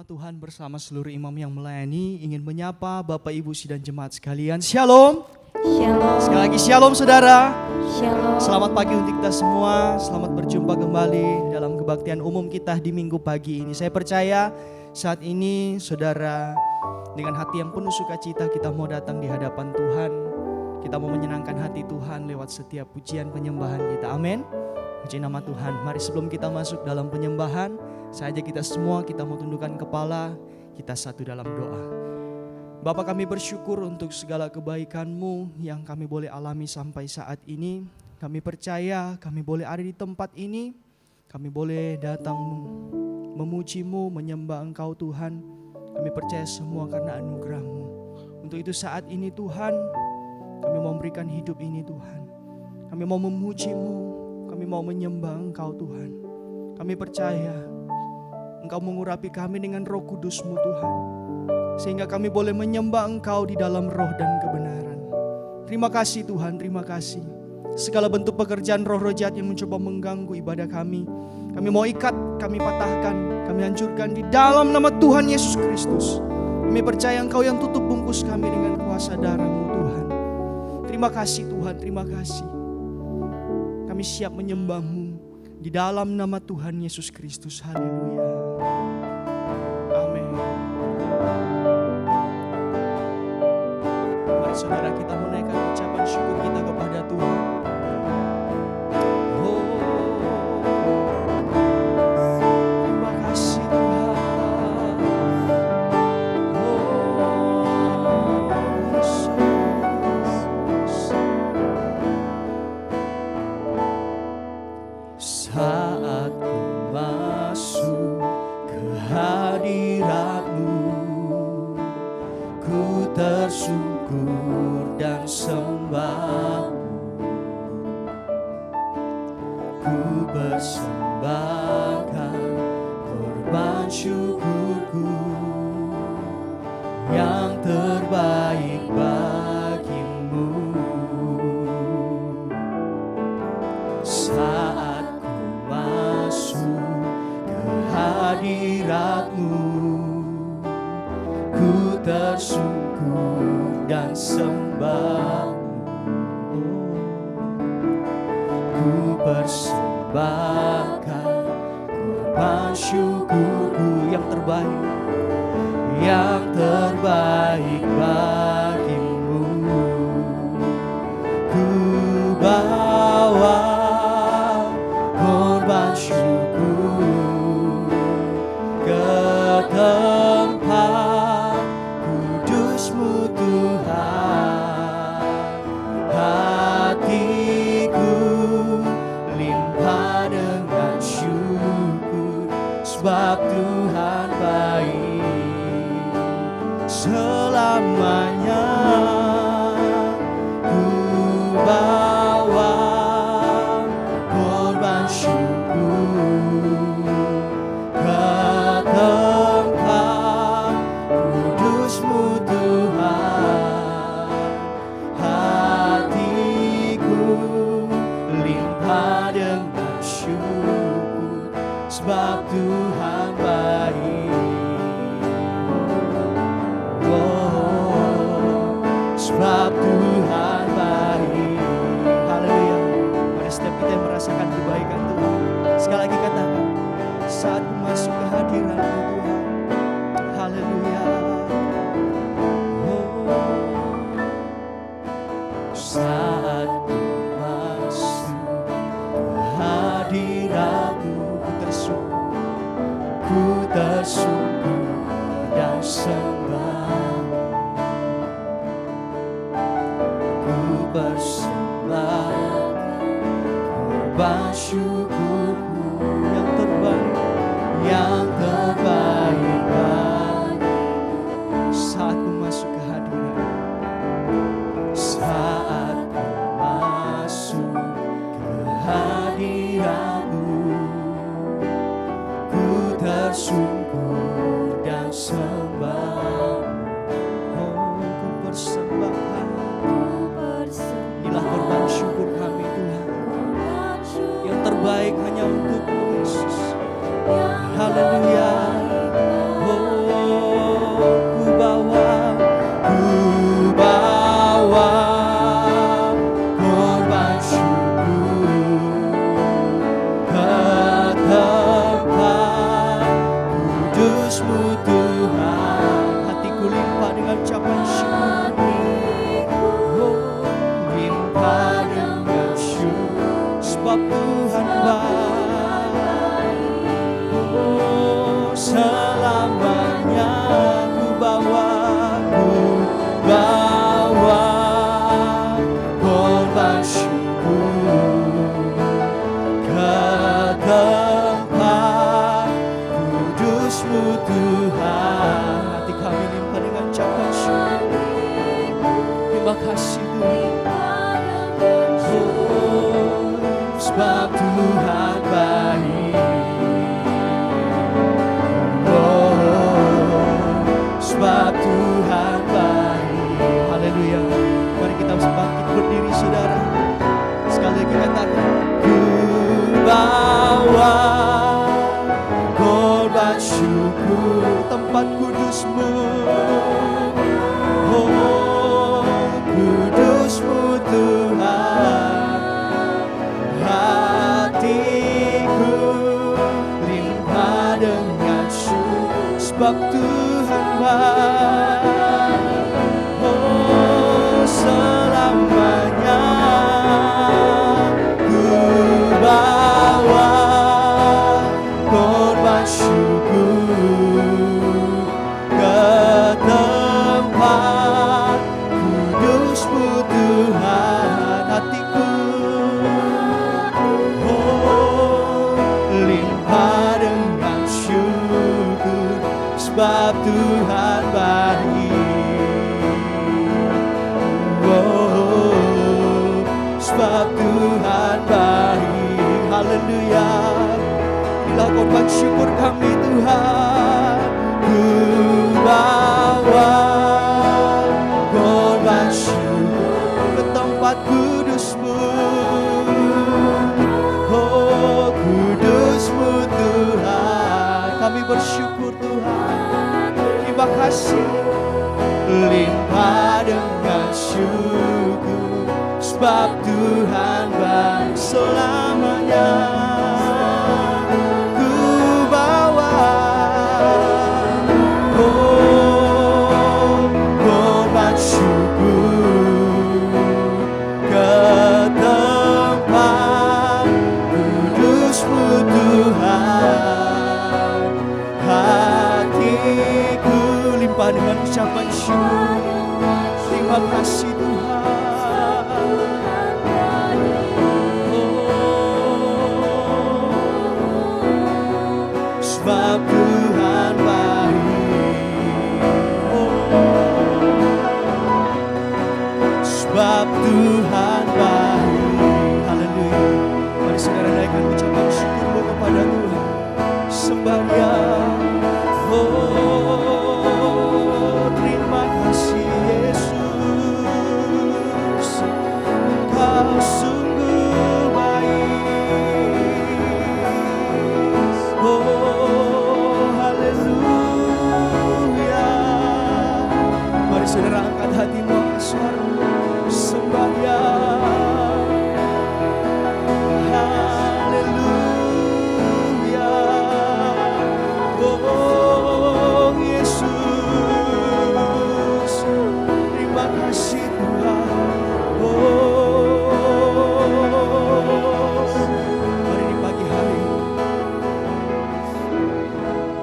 nama Tuhan bersama seluruh imam yang melayani ingin menyapa Bapak Ibu sidang jemaat sekalian. Shalom. Shalom. Sekali lagi shalom saudara. Shalom. Selamat pagi untuk kita semua. Selamat berjumpa kembali dalam kebaktian umum kita di minggu pagi ini. Saya percaya saat ini saudara dengan hati yang penuh sukacita kita mau datang di hadapan Tuhan. Kita mau menyenangkan hati Tuhan lewat setiap pujian penyembahan kita. Amin. Puji nama Tuhan. Mari sebelum kita masuk dalam penyembahan, saja kita semua kita mau tundukkan kepala, kita satu dalam doa. Bapa, kami bersyukur untuk segala kebaikan-Mu yang kami boleh alami sampai saat ini. Kami percaya kami boleh ada di tempat ini, kami boleh datang memuji-Mu, menyembah Engkau Tuhan. Kami percaya semua karena anugerah-Mu. Untuk itu saat ini Tuhan, kami mau memberikan hidup ini Tuhan. Kami mau memuji-Mu, kami mau menyembah Engkau Tuhan. Kami percaya Engkau mengurapi kami dengan Roh Kudus-Mu Tuhan, sehingga kami boleh menyembah Engkau di dalam roh dan kebenaran. Terima kasih Tuhan, terima kasih. Segala bentuk pekerjaan roh-roh jahat yang mencoba mengganggu ibadah kami mau ikat, kami patahkan, kami hancurkan di dalam nama Tuhan Yesus Kristus. Kami percaya Engkau yang tutup bungkus kami dengan kuasa darah-Mu Tuhan. Terima kasih Tuhan, terima kasih. Kami siap menyembah-Mu di dalam nama Tuhan Yesus Kristus. Haleluya. Amin. Mari saudara kita menaikkan ucapan syukur kita kepada Tuhan. Terima kasih Tuhan. Saat ku masuk ke hadirat-Mu, ku tersungkur dan sembah-Mu. Ku persembahkan korban syukurku yang terbaik bagimu. Saat ku masuk ke hadirat-Mu, ku tersungkur dan sembah-Mu. Ku persembahkan korban syukurku yang terbaik bagimu. Ku bawa korban syukur ke tempat kudus-Mu Tuhan. Hatiku limpah dengan syukur, sebab Tuhan baik selamanya. Ku bawa korban syukur ke tempat kudus-Mu Tuhan. Hatiku limpah dengan syukur, sebab Tuhan baik. Oh, sebab Tuhan baik. Haleluya. Pada setiap kita yang merasakan kebaikan Tuhan, sekali lagi katakan, saat ku masuk ke hadirat-Mu Tuhan. Haleluya. Oh, saat ku masuk ke hadirat-Mu, ku tersungkur dan sembah. Ku persembahkan korban syukurku yang terbaik bagimu. Saat ku masuk ke hadirat, saat ku masuk ke hadirat-Mu, ku tersungkur dan sembah. Oh, ku persembahkan. Inilah korban syukur kami Tuhan, yang terbaik hanya untuk-Mu Yesus. Haleluya. Oh, kudus-Mu Tuhan. Hatiku limpah dengan ucapan syukur. Oh, limpah dengan syukur, sebab Tuhan baik. Oh, selamanya ku bawa korban syukur ke tempat kudus-Mu Tuhan. Hati kami limpah dengan ucapan syukur. Terima kasih Tuhan. Oh, sebab Tuhan baik. Oh, sebab Tuhan baik. Haleluya. Mari kita bangkit berdiri saudara. Sekali lagi katakan, ku bawa korban syukur tempat kudus-Mu. Oh, kudus-Mu Tuhan. Hatiku limpah dengan syukur, sebab Tuhan baik. Oh, selamanya ku bawa korban syukur ke tempat kudus-Mu Tuhan. Hatiku oh, limpah dengan syukur, sebab Tuhan baik. Oh, sebab Tuhan baik. Haleluya. Inilah korban syukur kami Tuhan. Ku bawa korban syukur ke tempat kudus-Mu. Oh, kudus-Mu Tuhan. Kami bersyukur Tuhan. Terima kasih. Limpah dengan syukur, sebab Tuhan baik. Selamanya ku bawa korban syukur ke tempat kudus-Mu Tuhan. Hatiku limpah dengan ucapan syukur. Terima kasih Tuhan. Oh, sebab Tuhan baik. Oh, sebab Tuhan baik. Haleluya. Mari saudara naikkan ucapan syukurmu kepada Tuhan. Sembahyang. Oh, terima kasih Yesus, Kau sungguh baik. Oh, haleluya. Mari saudara angkat hatimu, angkat suaramu, sembahyang. Haleluya. Oh, Yesus, terima kasih Tuhan. Oh, mari di pagi hari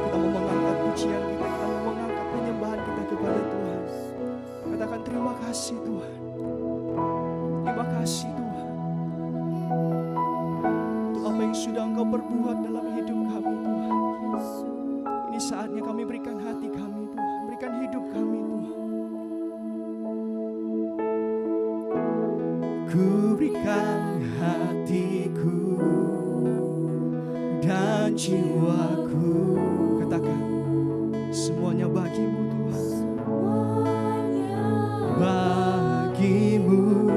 kita mau mengangkat pujian kita, kita mau mengangkat penyembahan kita kepada Tuhan. Katakan terima kasih Tuhan. Terima kasih Tuhan untuk apa yang sudah Engkau perbuat dalam hidup kami Tuhan. Ini saatnya kami berikan hati kami Tuhan, berikan hidup kami Tuhan. Ku berikan hatiku dan jiwaku. Katakan semuanya bagimu Tuhan. Bagimu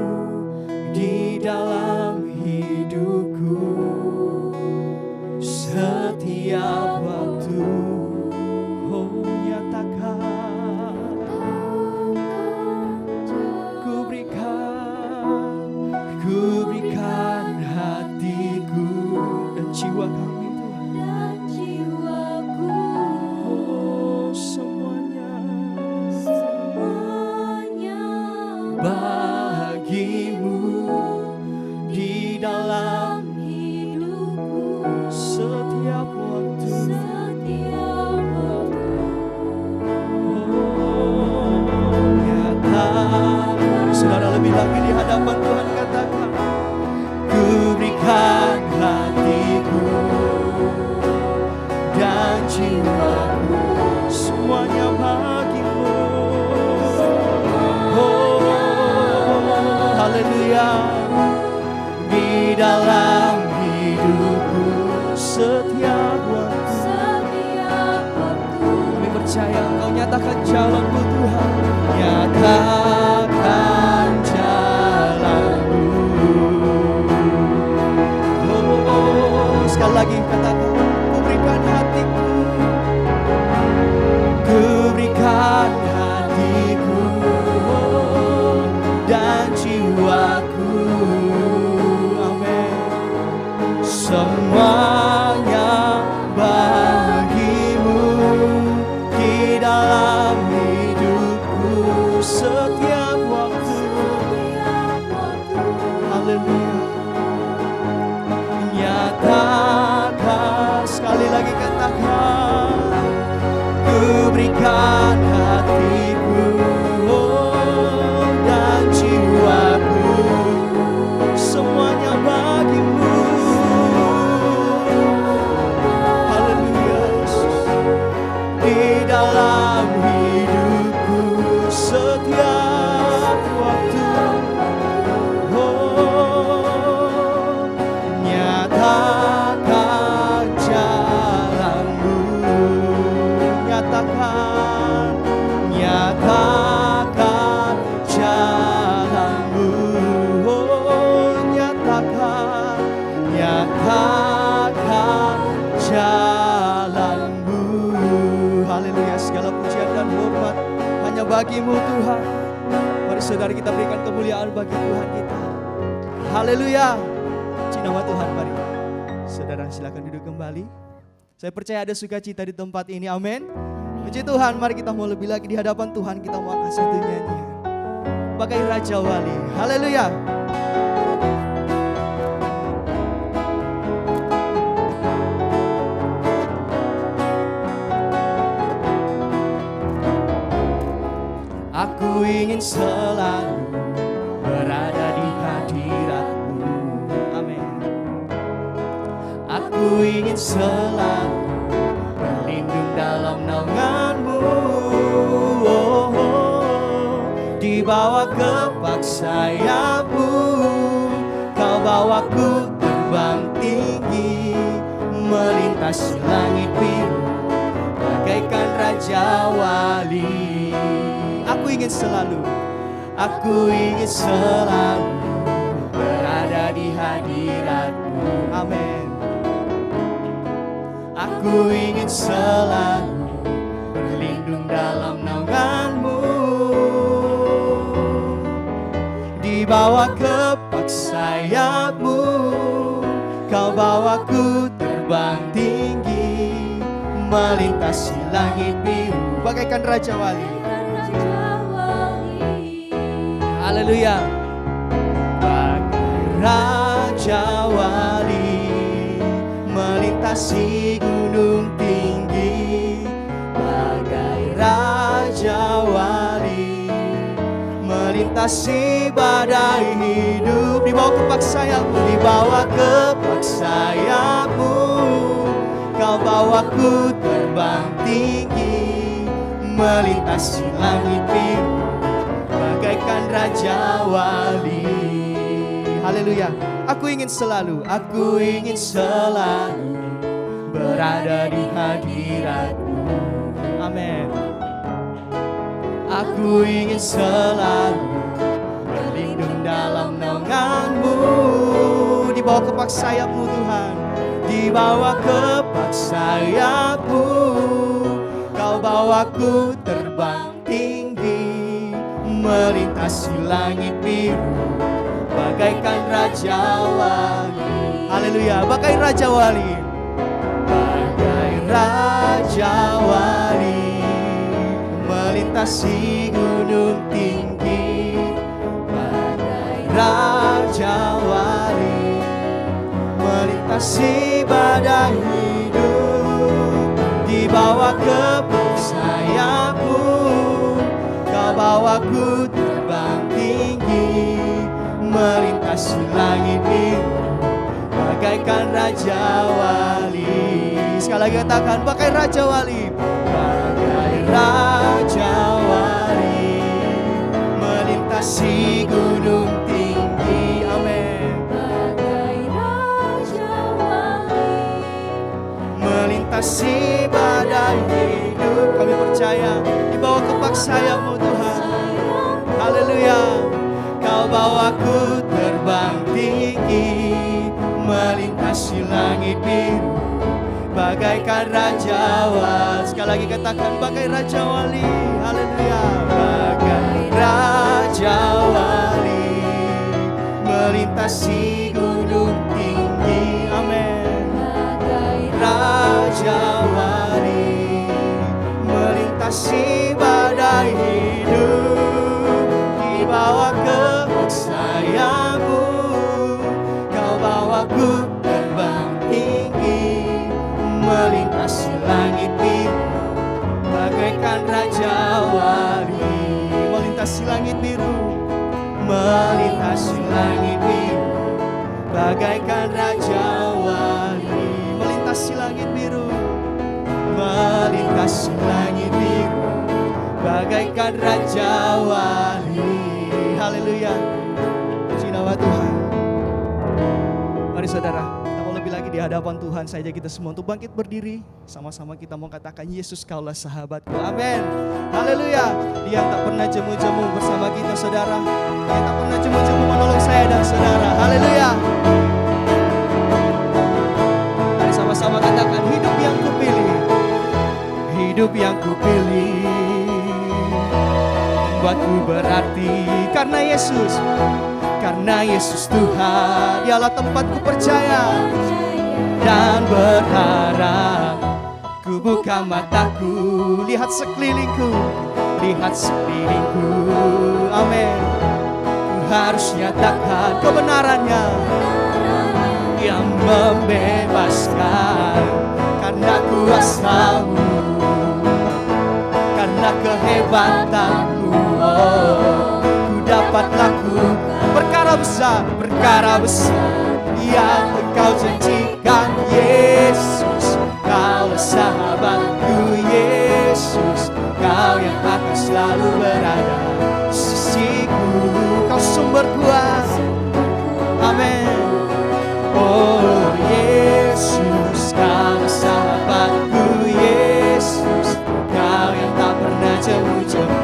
di dalam hidupku setiap waktu. Oh, nyatakan ku berikan hatiku dan jiwa kami Tuhan. jiwaku, semuanya bagimu. Oh, haleluya. Di dalam hidupku setiap waktu, kami percaya Engkau nyatakan jalanmu Tuhan, nyatakan jalanmu. Oh, sekali lagi katakan, ku berikan hatiku, ku berikan hatiku dan jiwaku, amin, semuanya bagimu. Di dalam hidupku setiap waktu, haleluya. Nyatakan, sekali lagi katakan, ku berikan hatiku dan jiwaku, semuanya bagimu. Haleluya. Di dalam hidupku setiap waktu, oh, nyatakan jalanmu, nyatakan, nyatakan jalanmu, oh, nyatakan, nyatakan jalanmu. Haleluya, segala pujian dan hormat hanya bagimu Tuhan. Mari saudara kita berikan kemuliaan bagi Tuhan kita. Haleluya, puji nama Tuhan. Mari saudara silakan duduk kembali. Saya percaya ada sukacita di tempat ini, amin. Puji Tuhan, mari kita mau lebih lagi di hadapan Tuhan. Kita mau angkat satu nyanyian bagai Raja Wali. Haleluya. Aku ingin selalu berada di hadirat-Mu, amin. Aku ingin selalu berlindung dalam naungan-Mu, oh, oh. Dibawa kepak sayap-Mu, Kau bawaku terbang tinggi, melintasi langit biru bagaikan Raja Wali. Aku ingin selalu berada di hadirat-Mu, amin. Aku ingin selalu berlindung dalam naungan-Mu, di bawah kepak sayap-Mu, Kau bawaku terbang tinggi, melintasi langit biru bagaikan Raja Wali. Haleluya. Bagai Raja Wali melintasi gunung tinggi, bagai Raja Wali melintasi badai hidup. Di bawah kepak sayap-Mu, di bawah kepak sayap-Mu, Kau bawaku terbang tinggi, melintasi langit biru bagaikan Raja Wali. Haleluya. Aku ingin selalu berada di hadirat-Mu, amin. Aku ingin selalu berlindung dalam naungan-Mu, di bawah kepak sayap-Mu Tuhan, di bawah kepak sayap-Mu, Kau bawaku terbang tinggi, melintasi langit biru bagaikan Raja Wali. Haleluya, bagai Raja Wali, bagai Raja Wali melintasi gunung tinggi, bagai Raja Wali melintasi badai hidup, di bawah kepak sayap-Mu, Kau bawaku terbang tinggi, melintasi langit biru bagaikan Raja Wali. Sekali lagi katakan, bagai Raja Wali. Bagai Raja Wali melintasi gunung tinggi. Amin. Bagai Raja Wali Melintasi badai hidup. Kami percaya di bawah kepak sayapmu Tuhan. Haleluya. Kau bawaku terbang tinggi, melintasi langit biru, bagaikan Raja Wali. Sekali lagi katakan, bagai Raja Wali. Haleluya. Bagai Raja Wali melintasi gunung tinggi. Amin. Bagai Raja Wali melintasi badai hidup, dibawa ke sayapmu. Kau bawaku terbang tinggi, melintasi langit biru, bagaikan Raja Wali. Melintasi langit biru, melintasi langit biru, bagaikan Raja Wali. Melintasi langit biru, melintasi langit biru, bagaikan Raja Wali. Haleluya. Puji nama Tuhan. Mari saudara, kita mau lebih lagi di hadapan Tuhan saja kita semua untuk bangkit berdiri. Sama-sama kita mau katakan, Yesus kaulah sahabatku. Amin. Haleluya. Dia yang tak pernah jemu-jemu bersama kita saudara. Dia yang tak pernah jemu-jemu menolong saya dan saudara. Haleluya. Mari sama-sama katakan, hidup yang kupilih. Hidup yang kupilih buatku berarti karena Yesus. Karena Yesus Tuhan, Dialah tempatku percaya dan berharap. Ku buka mataku, lihat sekelilingku, lihat sekelilingku. Amin. Ku harus nyatakan kebenarannya yang membebaskan. Karena kuasamu, karena kehebatanmu, ku dapat lakukan perkara besar yang Engkau janjikan. Yesus, Kaulah sahabatku. Yesus, Kau yang akan selalu berada di sisiku. Kau sumber kuat. Amin. Oh Yesus, Kaulah sahabatku. Yesus, Kau yang tak pernah jemu-jemu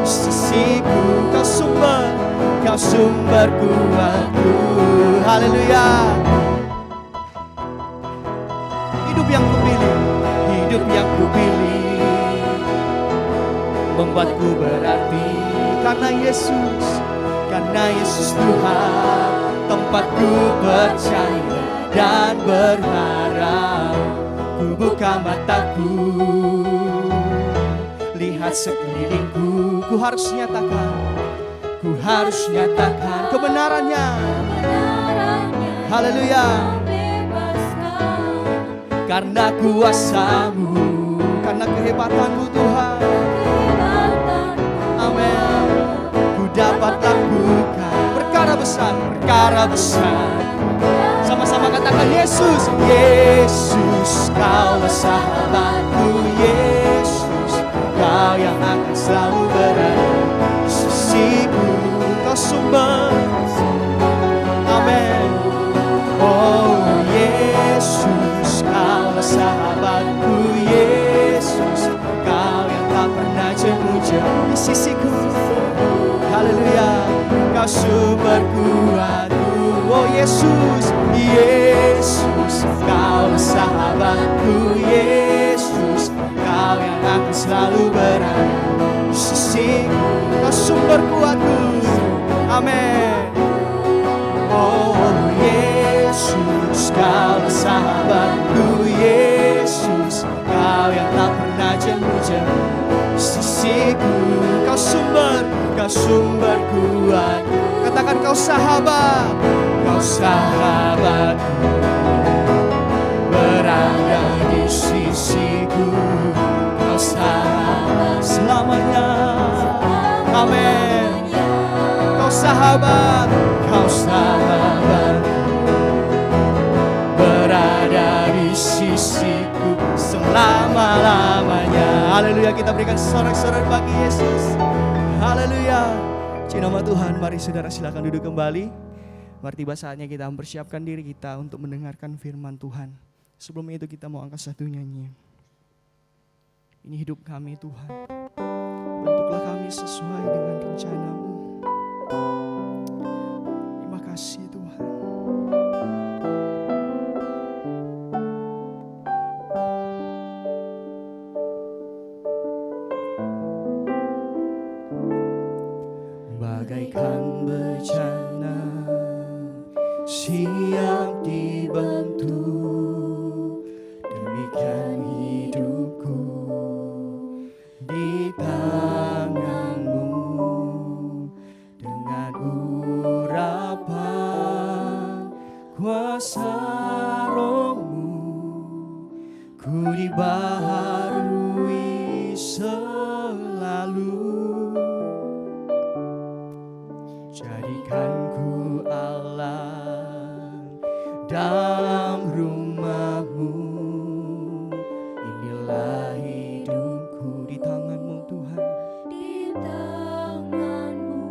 di sisiku. Kau sumber kuatku. Haleluya. Hidup yang kupilih, hidup yang kupilih membuatku berarti karena Yesus Tuhan, tempatku percaya dan berharap. Ku buka mataku, lihat sekelilingku. Ku harus nyatakan kebenarannya. Haleluya. Karena kuasamu, karena kehebatanmu Tuhan. Amin. Ku dapat lakukan perkara besar. Sama-sama katakan, Yesus. Yesus, Kaulah sahabatku. Yesus, Kau yang akan selalu berada di sisiku. Kau sumber. Amin. Oh Yesus, Kaulah sahabatku. Yesus, Kau yang tak pernah jemu-jemu di sisiku. Haleluya. Kau sumber kuatku. Oh Yesus, Yesus, Kaulah sahabatku. Yesus, Kau yang akan selalu berada di sisiku. Kau sumber kuatku. Amin. Oh Yesus, Kaulah sahabatku. Yesus, Kau yang tak pernah jemu-jemu di sisiku. Kau sumber kuat. Katakan, Kau sahabatku, berada di sisiku. Kau sahabat selamanya. Amin. Kau sahabat, berada di sisiku selama-lamanya. Haleluya, kita berikan sorak-sorai bagi Yesus. Haleluya. Puji nama Tuhan. Mari saudara silakan duduk kembali. Mari tiba saatnya kita mempersiapkan diri kita untuk mendengarkan firman Tuhan. Sebelum itu kita mau angkat satu nyanyi. Ini hidup kami Tuhan. Bentuklah kami sesuai dengan rencana-Mu. Terima kasih Tuhan. Bagaikan bencana siap dibentuk, demikian hidupku di tangan-Mu. Dengan urapan kuasa Roh-Mu, ku dibaharui selalu. Jadikanku Allah dalam rumah-Mu. Inilah hidupku di tangan-Mu Tuhan. Di tangan-Mu.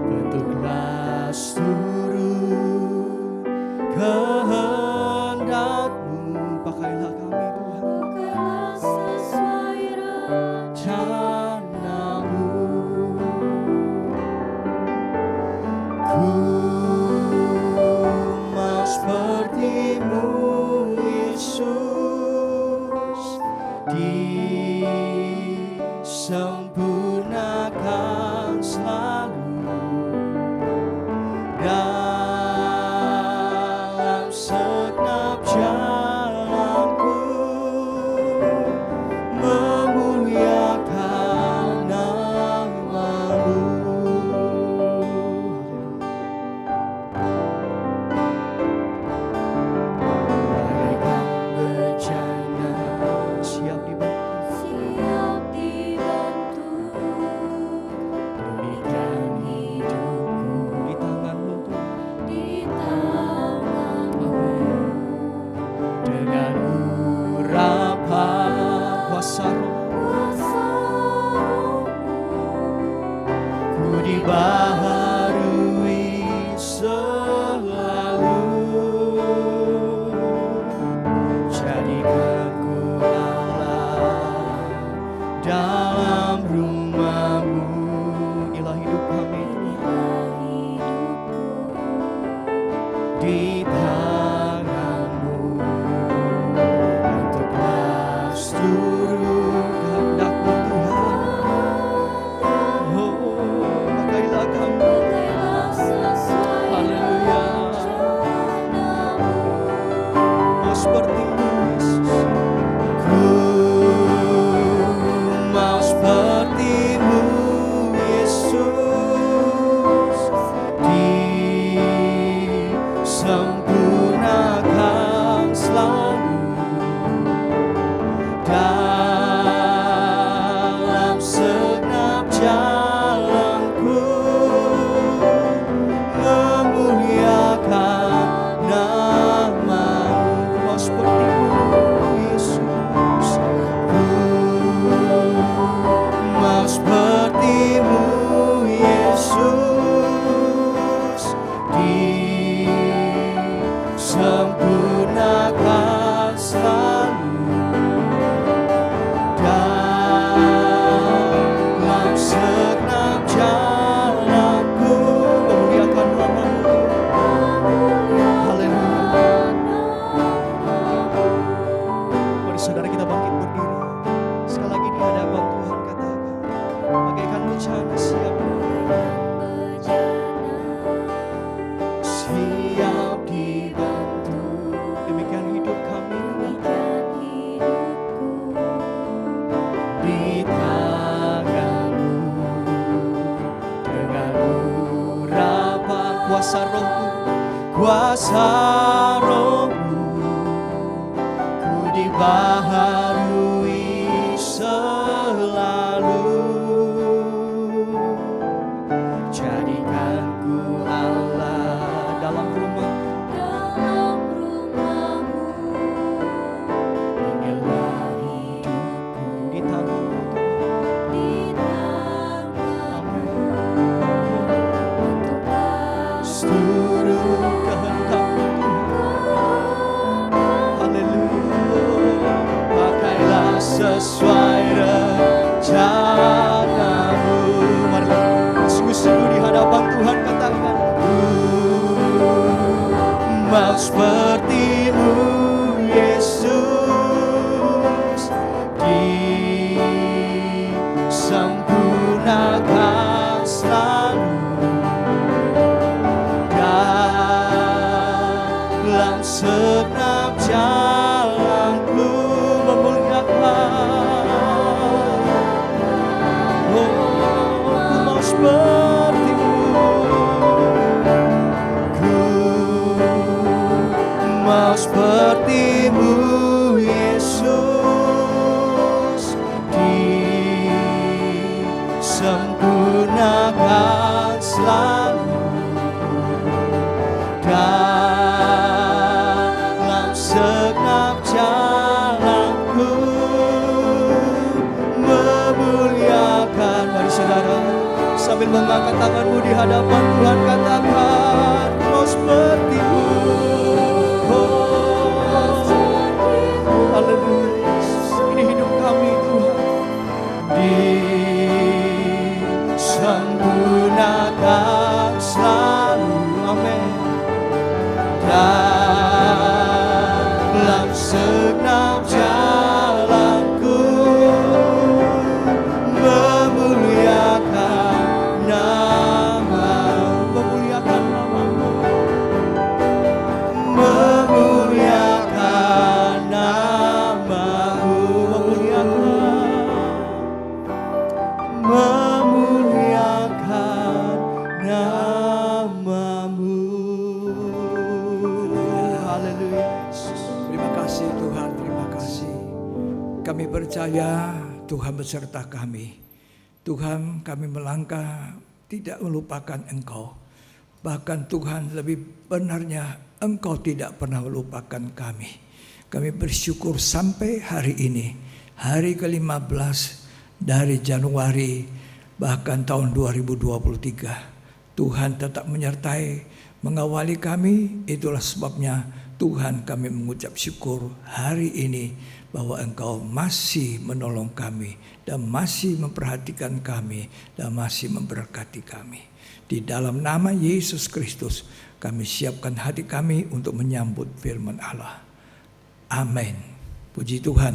Bentuklah seluruh kehendak-Mu. Pakailah kami Tuhan. Pakailah sesuai Rencana-Mu. Ku mau seperti-Mu Yesus, disempurnakan selalu dalam segenap jalanku, memuliakan nama-Mu. Bagaikan bencana siap dibantu, siap dibantu. demikian hidupku di tangan-Mu Tuhan. Di tangan-Mu. Dengan urapan kuasa Roh, Kuasa Roh-Mu. ku dibaharui selalu. Jadikanku Allah dalam rumah-Mu. Inilah hidup kami Inilah hidupku. di tangan-Mu. Bentuklah seluruh kehendak-Mu Tuhan. Oh, pakailah kami. Pakailah sesuai Haleluya. rencana-Mu. Mau seperti-Mu Yesus. Ku mau seperti-Mu Yesus, disempurnakan selalu dalam segenap jalanku, memuliakan nama-Mu. Mau seperti-Mu Yesus. Ku mau seperti-Mu Yesus, disempurnakan selalu dalam segenap jalanku, memuliakan nama-Mu. Haleluya. Mari saudara kita bangkit berdiri. Sekali lagi di hadapan Tuhan katakan, bagaikan bencana siap siap dibantu. Demikian hidup kami Demikian hidupku. di tangan-Mu. Dengan urapan kuasa Roh-Mu, kuasa Roh-Mu, ku dibaharui selalu. Jadikanku Allah dalam rumah. Dalam rumah-Mu. Inilah sesuai rencana-Mu. Marilah sungguh-sungguh di hadapan Tuhan katakan, ku mau seperti-Mu Yesus, disempurnakan selalu dalam segenap jalanku, memuliakan. Oh, ku mau seperti-Mu, ku mau seperti-Mu Yesus, disempurnakan selalu dalam segenap jalanku, memuliakan. Mari saudara sambil mengangkat tanganmu di hadapan Tuhan katakan, ku mau seperti-Mu. Oh, haleluya. Ini hidup kami Tuhan, disempurnakan selalu, amin, dalam segenap jalanku, memuliakan nama-Mu, memuliakan nama-Mu, memuliakan nama-Mu, memuliakan nama-Mu. Haleluya. Terima kasih Tuhan, terima kasih. Kami percaya Tuhan beserta kami. Tuhan, kami melangkah tidak melupakan Engkau. Bahkan Tuhan, lebih benarnya Engkau tidak pernah melupakan kami. Kami bersyukur sampai hari ini, hari ke-15 dari Januari bahkan tahun 2023. Tuhan tetap menyertai, mengawali kami. Itulah sebabnya Tuhan, kami mengucap syukur hari ini bahwa Engkau masih menolong kami dan masih memperhatikan kami dan masih memberkati kami. Di dalam nama Yesus Kristus kami siapkan hati kami untuk menyambut firman Allah. Amin. Puji Tuhan.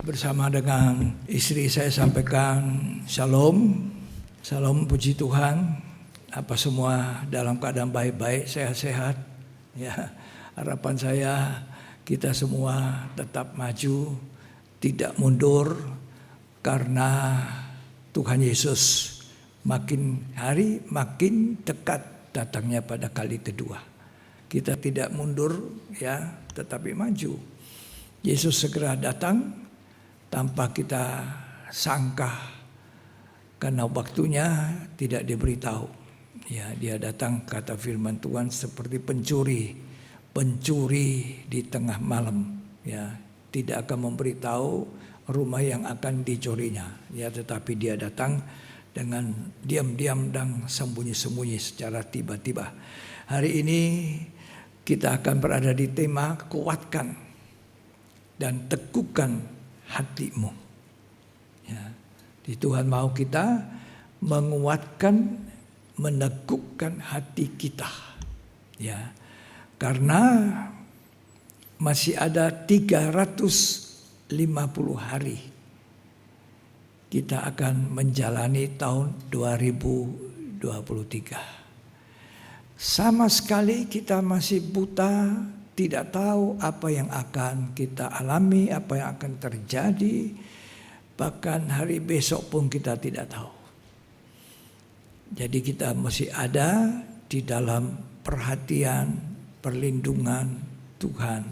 Bersama dengan istri saya sampaikan shalom. Shalom, puji Tuhan. Apa semua dalam keadaan baik-baik, sehat-sehat. Ya, harapan saya kita semua tetap maju, tidak mundur, karena Tuhan Yesus makin hari makin dekat datangnya pada kali kedua. Kita tidak mundur ya, tetapi maju. Yesus segera datang tanpa kita sangka, karena waktunya tidak diberitahu. Ya, dia datang, kata firman Tuhan, seperti pencuri di tengah malam. Ya, tidak akan memberitahu rumah yang akan dicurinya. Ya, tetapi dia datang dengan diam-diam dan sembunyi-sembunyi secara tiba-tiba. Hari ini kita akan berada di tema kuatkan dan teguhkan hatimu. Ya, di Tuhan mau kita menguatkan, meneguhkan hati kita. Ya, karena masih ada 350 hari kita akan menjalani tahun 2023. Sama sekali kita masih buta, tidak tahu apa yang akan kita alami, apa yang akan terjadi. Bahkan hari besok pun kita tidak tahu. Jadi kita masih ada di dalam perhatian, perlindungan Tuhan.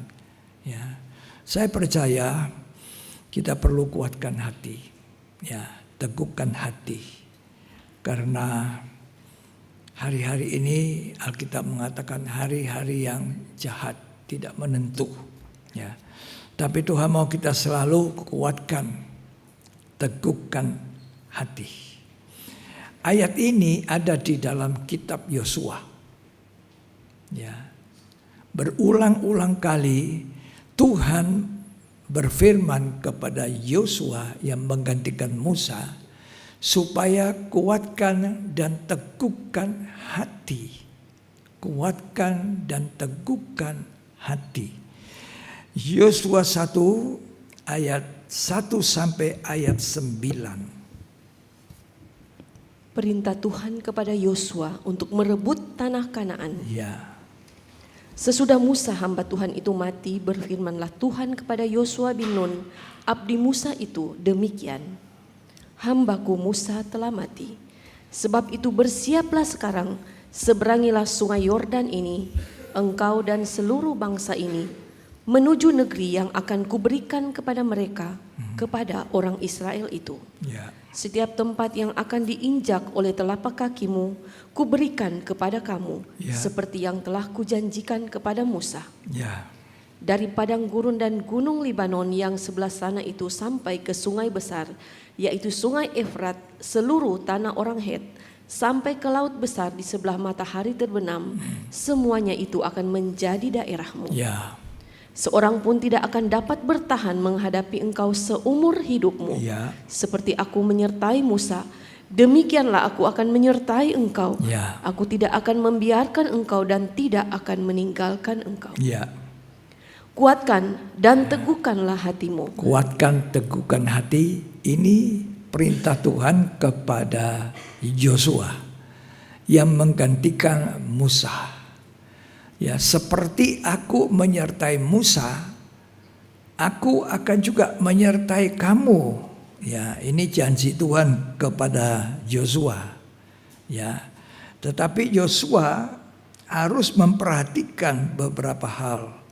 Ya, saya percaya kita perlu kuatkan hati, ya, teguhkan hati, karena hari-hari ini Alkitab mengatakan hari-hari yang jahat, tidak menentu. Ya, tapi Tuhan mau kita selalu kuatkan, teguhkan hati. Ayat ini ada di dalam kitab Yosua. Ya, berulang-ulang kali Tuhan berfirman kepada Yosua yang menggantikan Musa, supaya kuatkan dan teguhkan hati. Kuatkan dan teguhkan hati. Yosua 1 ayat 1 sampai ayat 9. Perintah Tuhan kepada Yosua untuk merebut tanah Kanaan. Ya, Sesudah Musa hamba Tuhan itu mati, berfirmanlah Tuhan kepada Yosua bin Nun, abdi Musa itu, demikian. Hambaku Musa telah mati. Sebab itu bersiaplah sekarang, seberangilah sungai Yordan ini, engkau dan seluruh bangsa ini, menuju negeri yang akan kuberikan kepada mereka, kepada orang Israel itu. ya, Setiap tempat yang akan diinjak oleh telapak kakimu, kuberikan kepada kamu, Ya. seperti yang telah kujanjikan kepada Musa. ya, Dari padang gurun dan gunung Libanon yang sebelah sana itu sampai ke sungai besar, yaitu sungai Efrat, seluruh tanah orang Het, sampai ke laut besar di sebelah matahari terbenam, semuanya itu akan menjadi daerahmu. ya, Seorang pun tidak akan dapat bertahan menghadapi engkau seumur hidupmu. ya, Seperti aku menyertai Musa, demikianlah aku akan menyertai engkau. ya, Aku tidak akan membiarkan engkau dan tidak akan meninggalkan engkau. ya. Kuatkan dan teguhkanlah hatimu. Kuatkan, teguhkan hati. Ini perintah Tuhan kepada Yosua yang menggantikan Musa. Ya, seperti aku menyertai Musa, aku akan juga menyertai kamu. Ya, ini janji Tuhan kepada Yosua. Ya, tetapi Yosua harus memperhatikan beberapa hal.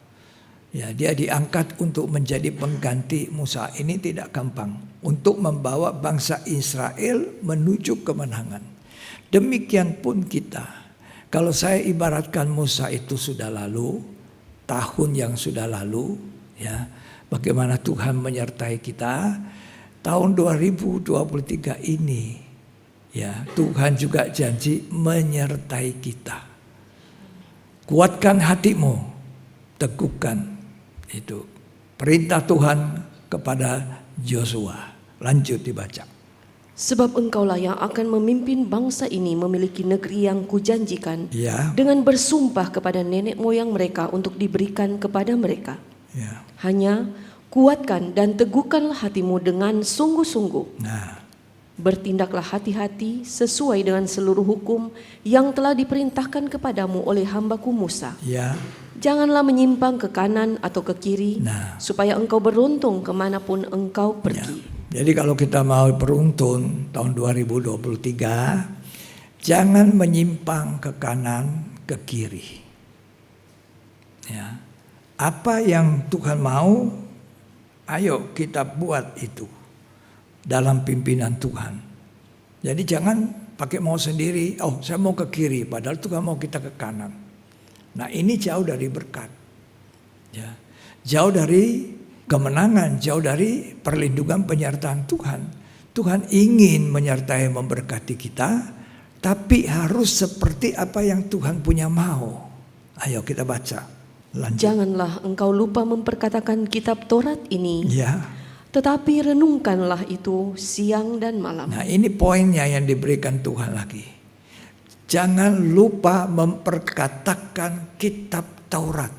Ya, dia diangkat untuk menjadi pengganti Musa. Ini tidak gampang untuk membawa bangsa Israel menuju kemenangan. Demikian pun kita. Kalau saya ibaratkan Musa itu sudah lalu, tahun yang sudah lalu, ya, bagaimana Tuhan menyertai kita, tahun 2023 ini, ya, Tuhan juga janji menyertai kita. Kuatkan hatimu, teguhkan, itu perintah Tuhan kepada Yosua. Lanjut dibaca. Sebab engkaulah yang akan memimpin bangsa ini memiliki negeri yang kujanjikan, Ya, dengan bersumpah kepada nenek moyang mereka untuk diberikan kepada mereka. ya. Hanya kuatkan dan teguhkanlah hatimu dengan sungguh-sungguh. Nah, Bertindaklah hati-hati sesuai dengan seluruh hukum yang telah diperintahkan kepadamu oleh hambaku Musa. ya, Janganlah menyimpang ke kanan atau ke kiri, Nah. supaya engkau beruntung kemanapun engkau pergi. Jadi kalau kita mau beruntun tahun 2023, jangan menyimpang ke kanan, ke kiri. Ya. Apa yang Tuhan mau, ayo kita buat itu dalam pimpinan Tuhan. Jadi jangan pakai mau sendiri, oh saya mau ke kiri, padahal Tuhan mau kita ke kanan. Nah ini jauh dari berkat. Ya. Jauh dari kemenangan, jauh dari perlindungan penyertaan Tuhan. Tuhan ingin menyertai memberkati kita, tapi harus seperti apa yang Tuhan punya mau. Ayo kita baca. Lanjut. Janganlah engkau lupa memperkatakan kitab Taurat ini, Ya. tetapi renungkanlah itu siang dan malam. Nah ini poinnya yang diberikan Tuhan lagi. Jangan lupa memperkatakan kitab Taurat.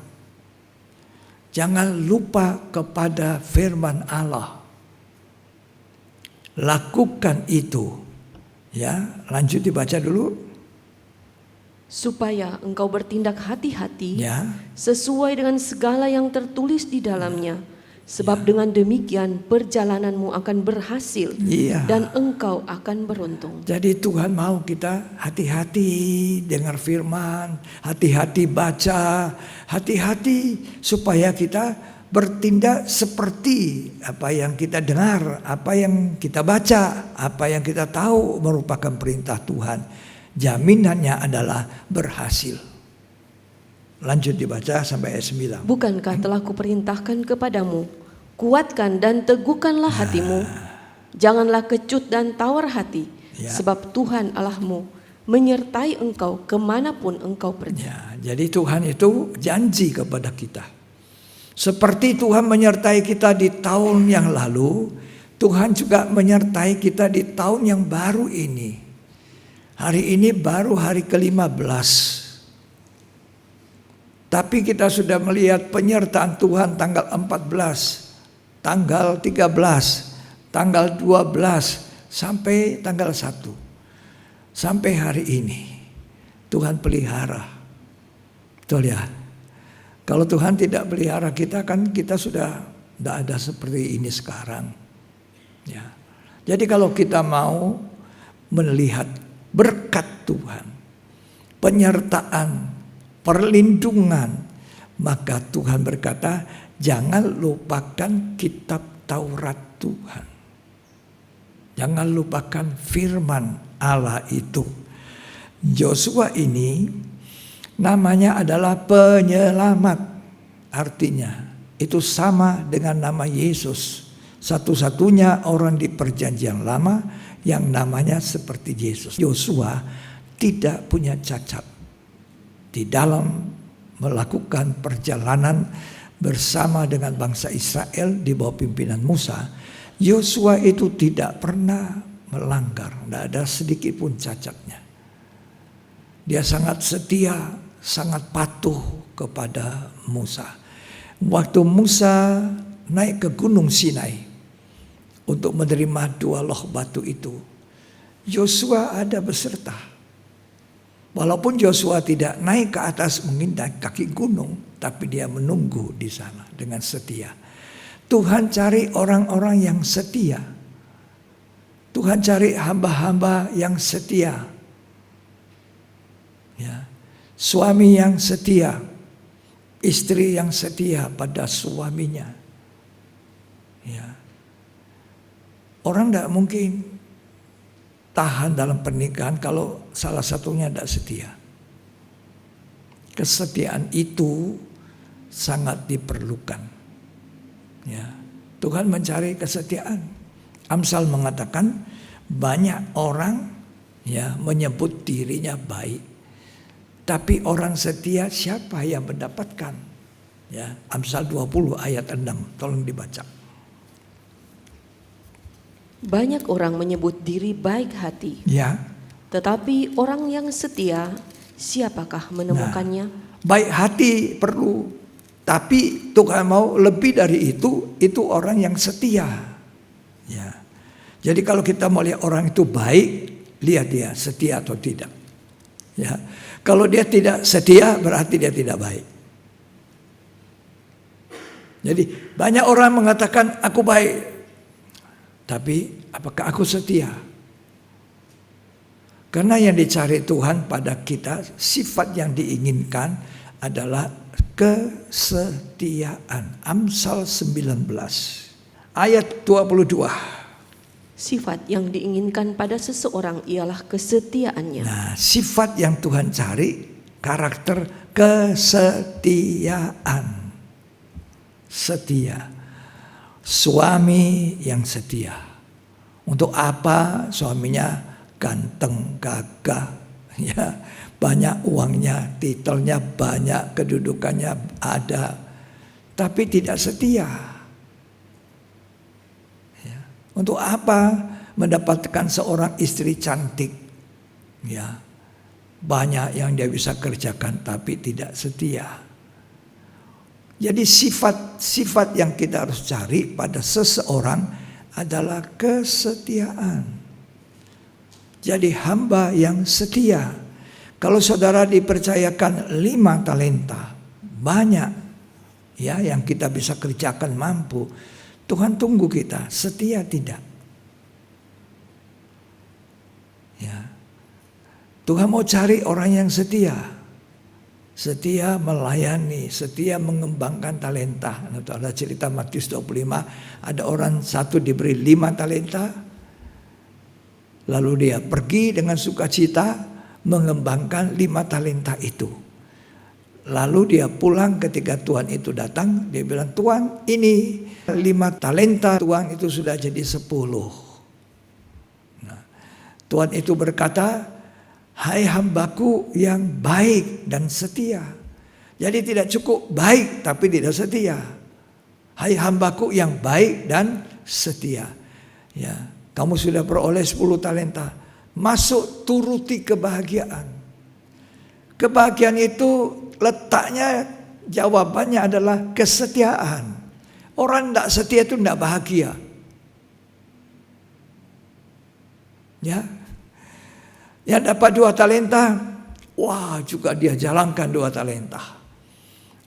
Jangan lupa kepada firman Allah. Lakukan itu. Ya, lanjut dibaca dulu. Supaya engkau bertindak hati-hati Ya. sesuai dengan segala yang tertulis di dalamnya. Sebab dengan demikian perjalananmu akan berhasil Iya. dan engkau akan beruntung. Jadi Tuhan mau kita hati-hati dengar firman, hati-hati baca, hati-hati supaya kita bertindak seperti apa yang kita dengar, apa yang kita baca, apa yang kita tahu merupakan perintah Tuhan. Jaminannya adalah berhasil. Lanjut dibaca sampai ayat 9. Bukankah telah kuperintahkan kepadamu, kuatkan dan teguhkanlah hatimu, janganlah kecut dan tawar hati, Ya. sebab Tuhan Allahmu menyertai engkau kemanapun engkau pergi. Ya, jadi Tuhan itu janji kepada kita. Seperti Tuhan menyertai kita di tahun yang lalu, Tuhan juga menyertai kita di tahun yang baru ini. Hari ini baru hari ke-15. Tapi kita sudah melihat penyertaan Tuhan tanggal 14, tanggal 13, tanggal 12, sampai tanggal 1. Sampai hari ini Tuhan pelihara. Betul ya? Kalau Tuhan tidak pelihara kita, kan kita sudah tidak ada seperti ini sekarang. Ya. Jadi kalau kita mau melihat berkat Tuhan, penyertaan, perlindungan, maka Tuhan berkata, jangan lupakan kitab Taurat Tuhan. Jangan lupakan firman Allah itu. Yosua ini namanya adalah penyelamat. Artinya itu sama dengan nama Yesus. Satu-satunya orang di perjanjian lama yang namanya seperti Yesus. Yosua tidak punya cacat di dalam melakukan perjalanan bersama dengan bangsa Israel di bawah pimpinan Musa. Yosua itu tidak pernah melanggar, tidak ada sedikit pun cacatnya. Dia sangat setia, sangat patuh kepada Musa. Waktu Musa naik ke Gunung Sinai untuk menerima 2 loh batu itu, Yosua ada beserta. Walaupun Yosua tidak naik ke atas menginjak kaki gunung, tapi dia menunggu di sana dengan setia. Tuhan cari orang-orang yang setia. Tuhan cari hamba-hamba yang setia. Ya. Suami yang setia, istri yang setia pada suaminya. Ya. Orang tidak mungkin tahan dalam pernikahan kalau salah satunya tidak setia. Kesetiaan itu sangat diperlukan. Ya, Tuhan mencari kesetiaan. Amsal mengatakan banyak orang ya menyebut dirinya baik, tapi orang setia siapa yang mendapatkan? Ya, Amsal 20 ayat 6, tolong dibaca. Banyak orang menyebut diri baik hati, Ya, tetapi orang yang setia, siapakah menemukannya? baik hati perlu. Tapi Tuhan mau lebih dari itu orang yang setia. Ya. Jadi kalau kita mau lihat orang itu baik, lihat dia setia atau tidak. Ya. Kalau dia tidak setia, berarti dia tidak baik. Jadi banyak orang mengatakan aku baik, tapi apakah aku setia? Karena yang dicari Tuhan pada kita, sifat yang diinginkan adalah kesetiaan. Amsal 19 ayat 22. Sifat yang diinginkan pada seseorang ialah kesetiaannya. Nah, sifat yang Tuhan cari, karakter kesetiaan. Setia. Suami yang setia. Untuk apa? Suaminya ganteng, gagah, ya, banyak uangnya, titelnya banyak, kedudukannya ada, tapi tidak setia. Ya. Untuk apa mendapatkan seorang istri cantik? Ya, banyak yang dia bisa kerjakan, tapi tidak setia. Jadi sifat-sifat yang kita harus cari pada seseorang adalah kesetiaan. Jadi hamba yang setia. Kalau saudara dipercayakan 5 talenta, banyak ya yang kita bisa kerjakan mampu. Tuhan tunggu kita, setia tidak? Ya. Tuhan mau cari orang yang setia. Setia melayani, setia mengembangkan talenta. Ada cerita Matius 25, ada orang satu diberi 5 talenta, lalu dia pergi dengan sukacita mengembangkan 5 talenta itu. Lalu dia pulang ketika Tuhan itu datang, dia bilang, Tuhan ini 5 talenta, Tuhan itu sudah jadi 10. Nah, Tuhan itu berkata, hai hambaku yang baik dan setia. Jadi tidak cukup baik tapi tidak setia. Hai hambaku yang baik dan setia. Ya, kamu sudah beroleh 10 talenta. Masuk turuti kebahagiaan. Kebahagiaan itu letaknya, jawabannya adalah kesetiaan. Orang tidak setia itu tidak bahagia. Ya, yang dapat 2 talenta, wah juga dia jalankan 2 talenta.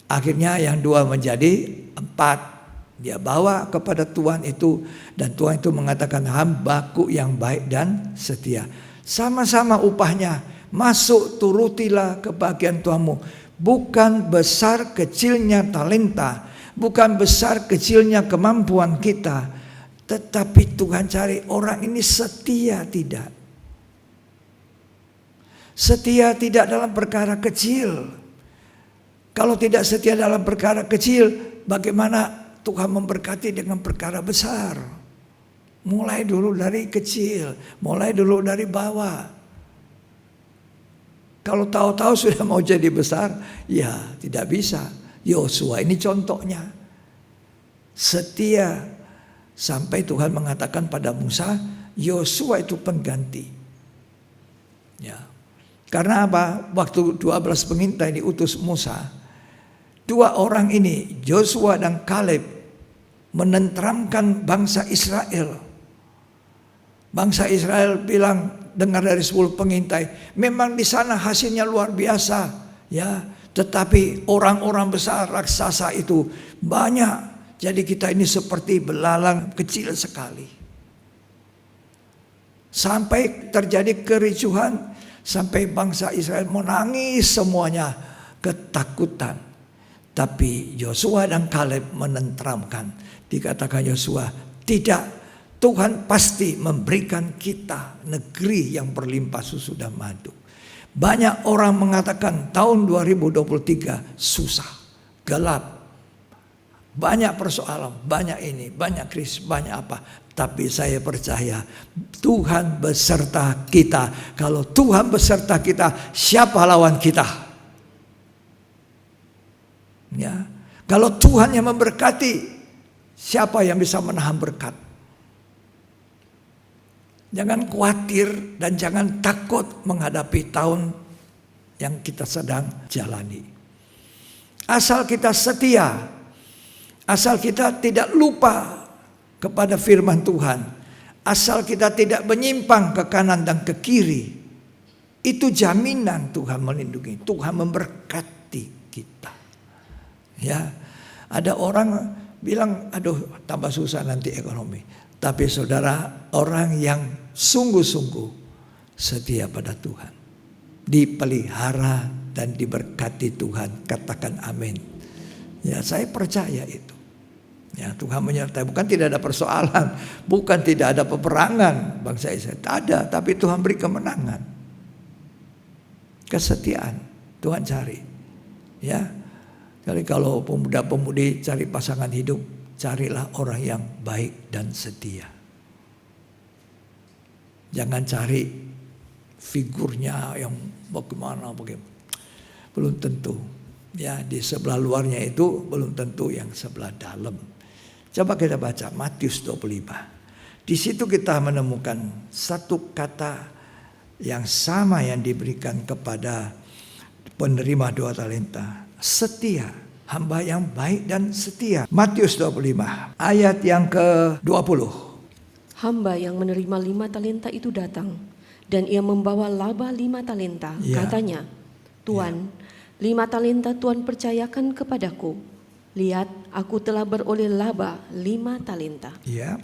Akhirnya yang 2 menjadi 4. Dia bawa kepada Tuhan itu, dan Tuhan itu mengatakan, hambaku yang baik dan setia. Sama-sama upahnya. Masuk turutilah kebahagiaan Tuhanmu. Bukan besar kecilnya talenta, bukan besar kecilnya kemampuan kita, tetapi Tuhan cari orang ini setia tidak. Setia tidak dalam perkara kecil. Kalau tidak setia dalam perkara kecil, bagaimana Tuhan memberkati dengan perkara besar? Mulai dulu dari kecil, mulai dulu dari bawah. Kalau tahu-tahu sudah mau jadi besar, ya tidak bisa. Yosua ini contohnya. Setia sampai Tuhan mengatakan pada Musa, Yosua itu pengganti. Ya. Karena apa? Waktu 12 pengintai diutus Musa, 2 orang ini, Joshua dan Kaleb, menenteramkan bangsa Israel. Bangsa Israel bilang, dengar dari 10 pengintai, memang di sana hasilnya luar biasa, ya. Tetapi orang-orang besar raksasa itu banyak, jadi kita ini seperti belalang kecil sekali. Sampai terjadi kericuhan, sampai bangsa Israel menangis semuanya, ketakutan. Tapi Yosua dan Kaleb menenteramkan. Dikatakan Yosua, tidak, Tuhan pasti memberikan kita negeri yang berlimpah susu dan madu. Banyak orang mengatakan tahun 2023 susah, gelap. Banyak persoalan, banyak ini, banyak krisis, banyak apa. Tapi saya percaya Tuhan beserta kita. Kalau Tuhan beserta kita, siapa lawan kita? Ya. Kalau Tuhan yang memberkati, siapa yang bisa menahan berkat? Jangan khawatir dan jangan takut menghadapi tahun yang kita sedang jalani. Asal kita setia, asal kita tidak lupa kepada firman Tuhan, asal kita tidak menyimpang ke kanan dan ke kiri, itu jaminan Tuhan melindungi, Tuhan memberkati kita. Ya, ada orang bilang, aduh tambah susah nanti ekonomi. Tapi saudara, orang yang sungguh-sungguh setia pada Tuhan, dipelihara dan diberkati Tuhan, katakan amin. Ya, saya percaya itu. Ya, Tuhan menyertai, bukan tidak ada persoalan, bukan tidak ada peperangan bangsa Israel, ada, tapi Tuhan beri kemenangan. Kesetiaan Tuhan cari. Ya. Jadi kalau pemuda-pemudi cari pasangan hidup, carilah orang yang baik dan setia. Jangan cari figurnya yang bagaimana. Belum tentu. Ya, di sebelah luarnya itu belum tentu yang sebelah dalam. Coba kita baca Matius 25. Di situ kita menemukan satu kata yang sama yang diberikan kepada penerima 2 talenta. Setia, hamba yang baik dan setia. Matius 25 ayat yang ke-20. Hamba yang menerima 5 talenta itu datang, dan ia membawa laba 5 talenta. Ya. Katanya, Tuan, 5 talenta Tuan percayakan kepadaku. Lihat, aku telah beroleh laba 5 talenta. Ya.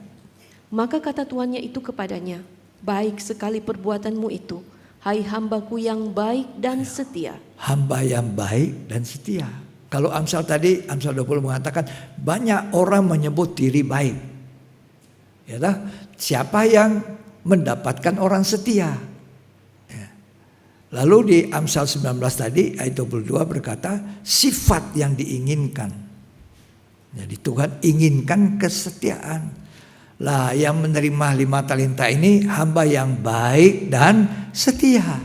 Maka kata tuannya itu kepadanya, baik sekali perbuatanmu itu, hai hambaku yang baik dan setia. Hamba yang baik dan setia. Kalau Amsal tadi, Amsal 20 mengatakan banyak orang menyebut diri baik. Ya, siapa yang mendapatkan orang setia? Ya. Lalu di Amsal 19 tadi ayat 22 berkata sifat yang diinginkan. Jadi Tuhan inginkan kesetiaan. Lah yang menerima 5 talenta ini hamba yang baik dan setia.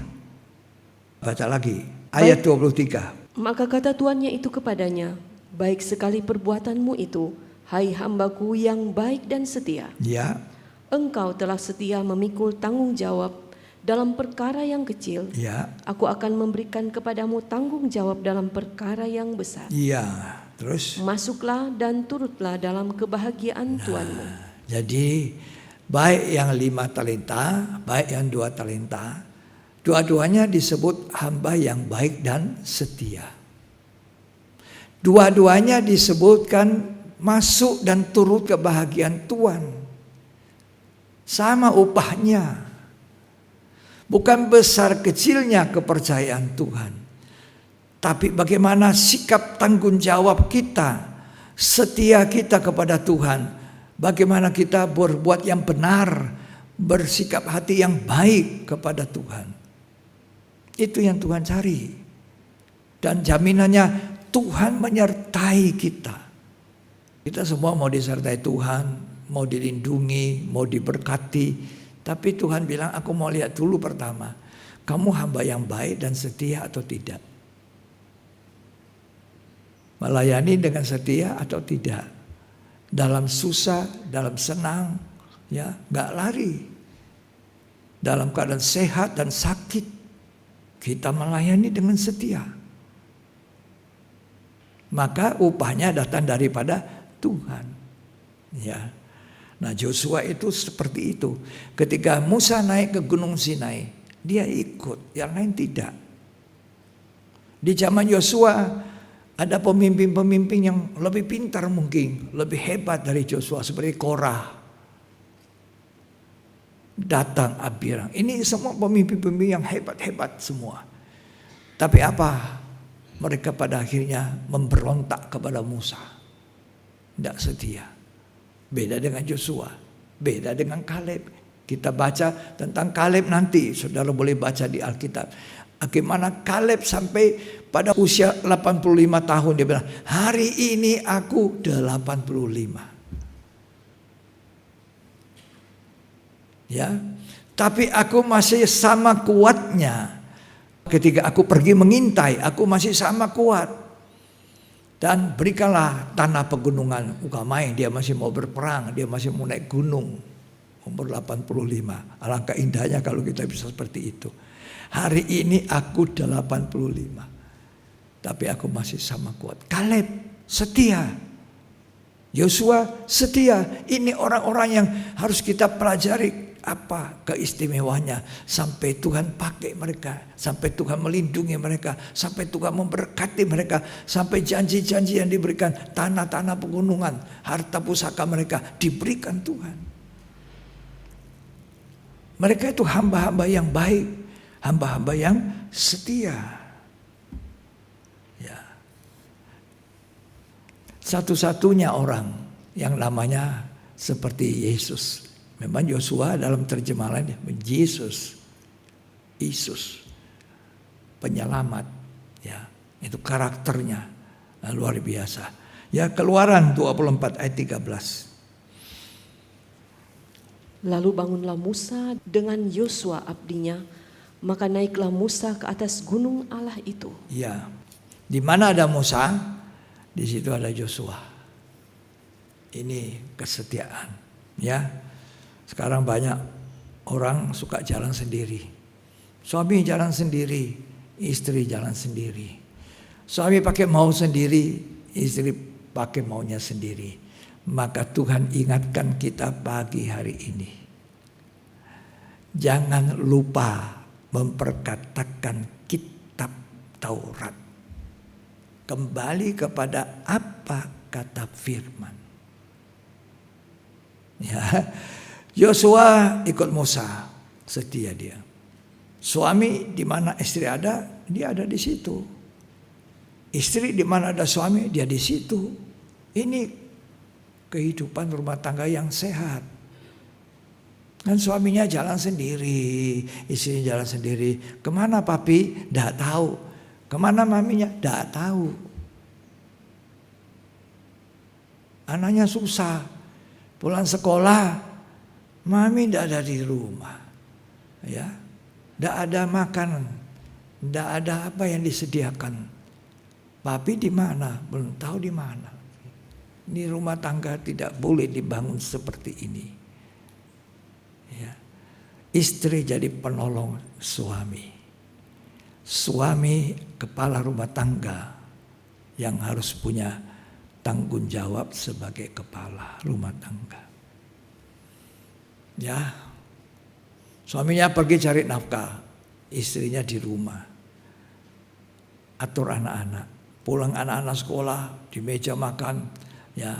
Baca lagi ayat 23. Maka kata tuannya itu kepadanya, baik sekali perbuatanmu itu, Hai hambaku yang baik dan setia, Ya, engkau telah setia memikul tanggung jawab dalam perkara yang kecil. ya, Aku akan memberikan kepadamu tanggung jawab dalam perkara yang besar. ya. Terus, Masuklah dan turutlah dalam kebahagiaan Tuanmu. jadi baik yang 5 talenta, baik yang 2 talenta, dua-duanya disebut hamba yang baik dan setia. Dua-duanya disebutkan masuk dan turut kebahagiaan Tuhan. Sama upahnya. Bukan besar kecilnya kepercayaan Tuhan, tapi bagaimana sikap tanggung jawab kita, setia kita kepada Tuhan. Bagaimana kita berbuat yang benar, bersikap hati yang baik kepada Tuhan. Itu yang Tuhan cari. Dan jaminannya Tuhan menyertai kita. Kita semua mau disertai Tuhan, mau dilindungi, mau diberkati. Tapi Tuhan bilang, aku mau lihat dulu pertama, kamu hamba yang baik dan setia atau tidak. Melayani dengan setia atau tidak. Dalam susah, dalam senang, ya, nggak lari. Dalam keadaan sehat dan sakit, kita melayani dengan setia. Maka upahnya datang daripada Tuhan. Ya. Nah, Joshua itu seperti itu. Ketika Musa naik ke Gunung Sinai, dia ikut, yang lain tidak. Di zaman Joshua ada pemimpin-pemimpin yang lebih pintar mungkin, lebih hebat dari Joshua, seperti Korah, Datang, Abiram. Ini semua pemimpin-pemimpin yang hebat-hebat semua. Tapi apa? Mereka pada akhirnya memberontak kepada Musa. Tidak setia. Beda dengan Joshua, beda dengan Kaleb. Kita baca tentang Kaleb nanti, saudara boleh baca di Alkitab. Bagaimana Kaleb sampai pada usia 85 tahun dia bilang, hari ini aku 85. Ya, tapi aku masih sama kuatnya. Ketika aku pergi mengintai, aku masih sama kuat. Dan berikanlah tanah pegunungan Ukamai, dia masih mau berperang, dia masih mau naik gunung. Umur 85. Alangkah indahnya kalau kita bisa seperti itu. Hari ini aku 85. Tapi aku masih sama kuat. Kaleb setia. Yosua setia. Ini orang-orang yang harus kita pelajari. Apa keistimewaannya, sampai Tuhan pakai mereka, sampai Tuhan melindungi mereka, sampai Tuhan memberkati mereka, sampai janji-janji yang diberikan, tanah-tanah pegunungan, harta pusaka mereka diberikan Tuhan. Mereka itu hamba-hamba yang baik, hamba-hamba yang setia. Ya. Satu-satunya orang yang namanya seperti Yesus. Memang Yosua dalam terjemahan Yesus, penyelamat, ya, itu karakternya luar biasa. Ya, Keluaran 24 ayat 13. Lalu bangunlah Musa dengan Yosua abdinya, maka naiklah Musa ke atas gunung Allah itu. Ya, di mana ada Musa, di situ ada Yosua. Ini kesetiaan, ya. Sekarang banyak orang suka jalan sendiri. Suami jalan sendiri, istri jalan sendiri. Suami pakai mau sendiri, istri pakai maunya sendiri. Maka Tuhan ingatkan kita pagi hari ini. Jangan lupa memperkatakan kitab Taurat. Kembali kepada apa kata firman. Ya. Yosua ikut Musa, setia dia. Suami di mana istri ada, dia ada di situ. Istri di mana ada suami, dia di situ. Ini kehidupan rumah tangga yang sehat. Kan suaminya jalan sendiri, istrinya jalan sendiri. Kemana papi? Tidak tahu. Kemana maminya? Tidak tahu. Anaknya susah, pulang sekolah. Mami tidak ada di rumah, ya, tidak ada makanan, tidak ada apa yang disediakan. Papi di mana? Belum tahu di mana. Ini rumah tangga tidak boleh dibangun seperti ini. Ya. Istri jadi penolong suami. Suami kepala rumah tangga yang harus punya tanggung jawab sebagai kepala rumah tangga. Ya, suaminya pergi cari nafkah, istrinya di rumah. Atur anak-anak, pulang anak-anak sekolah di meja makan, ya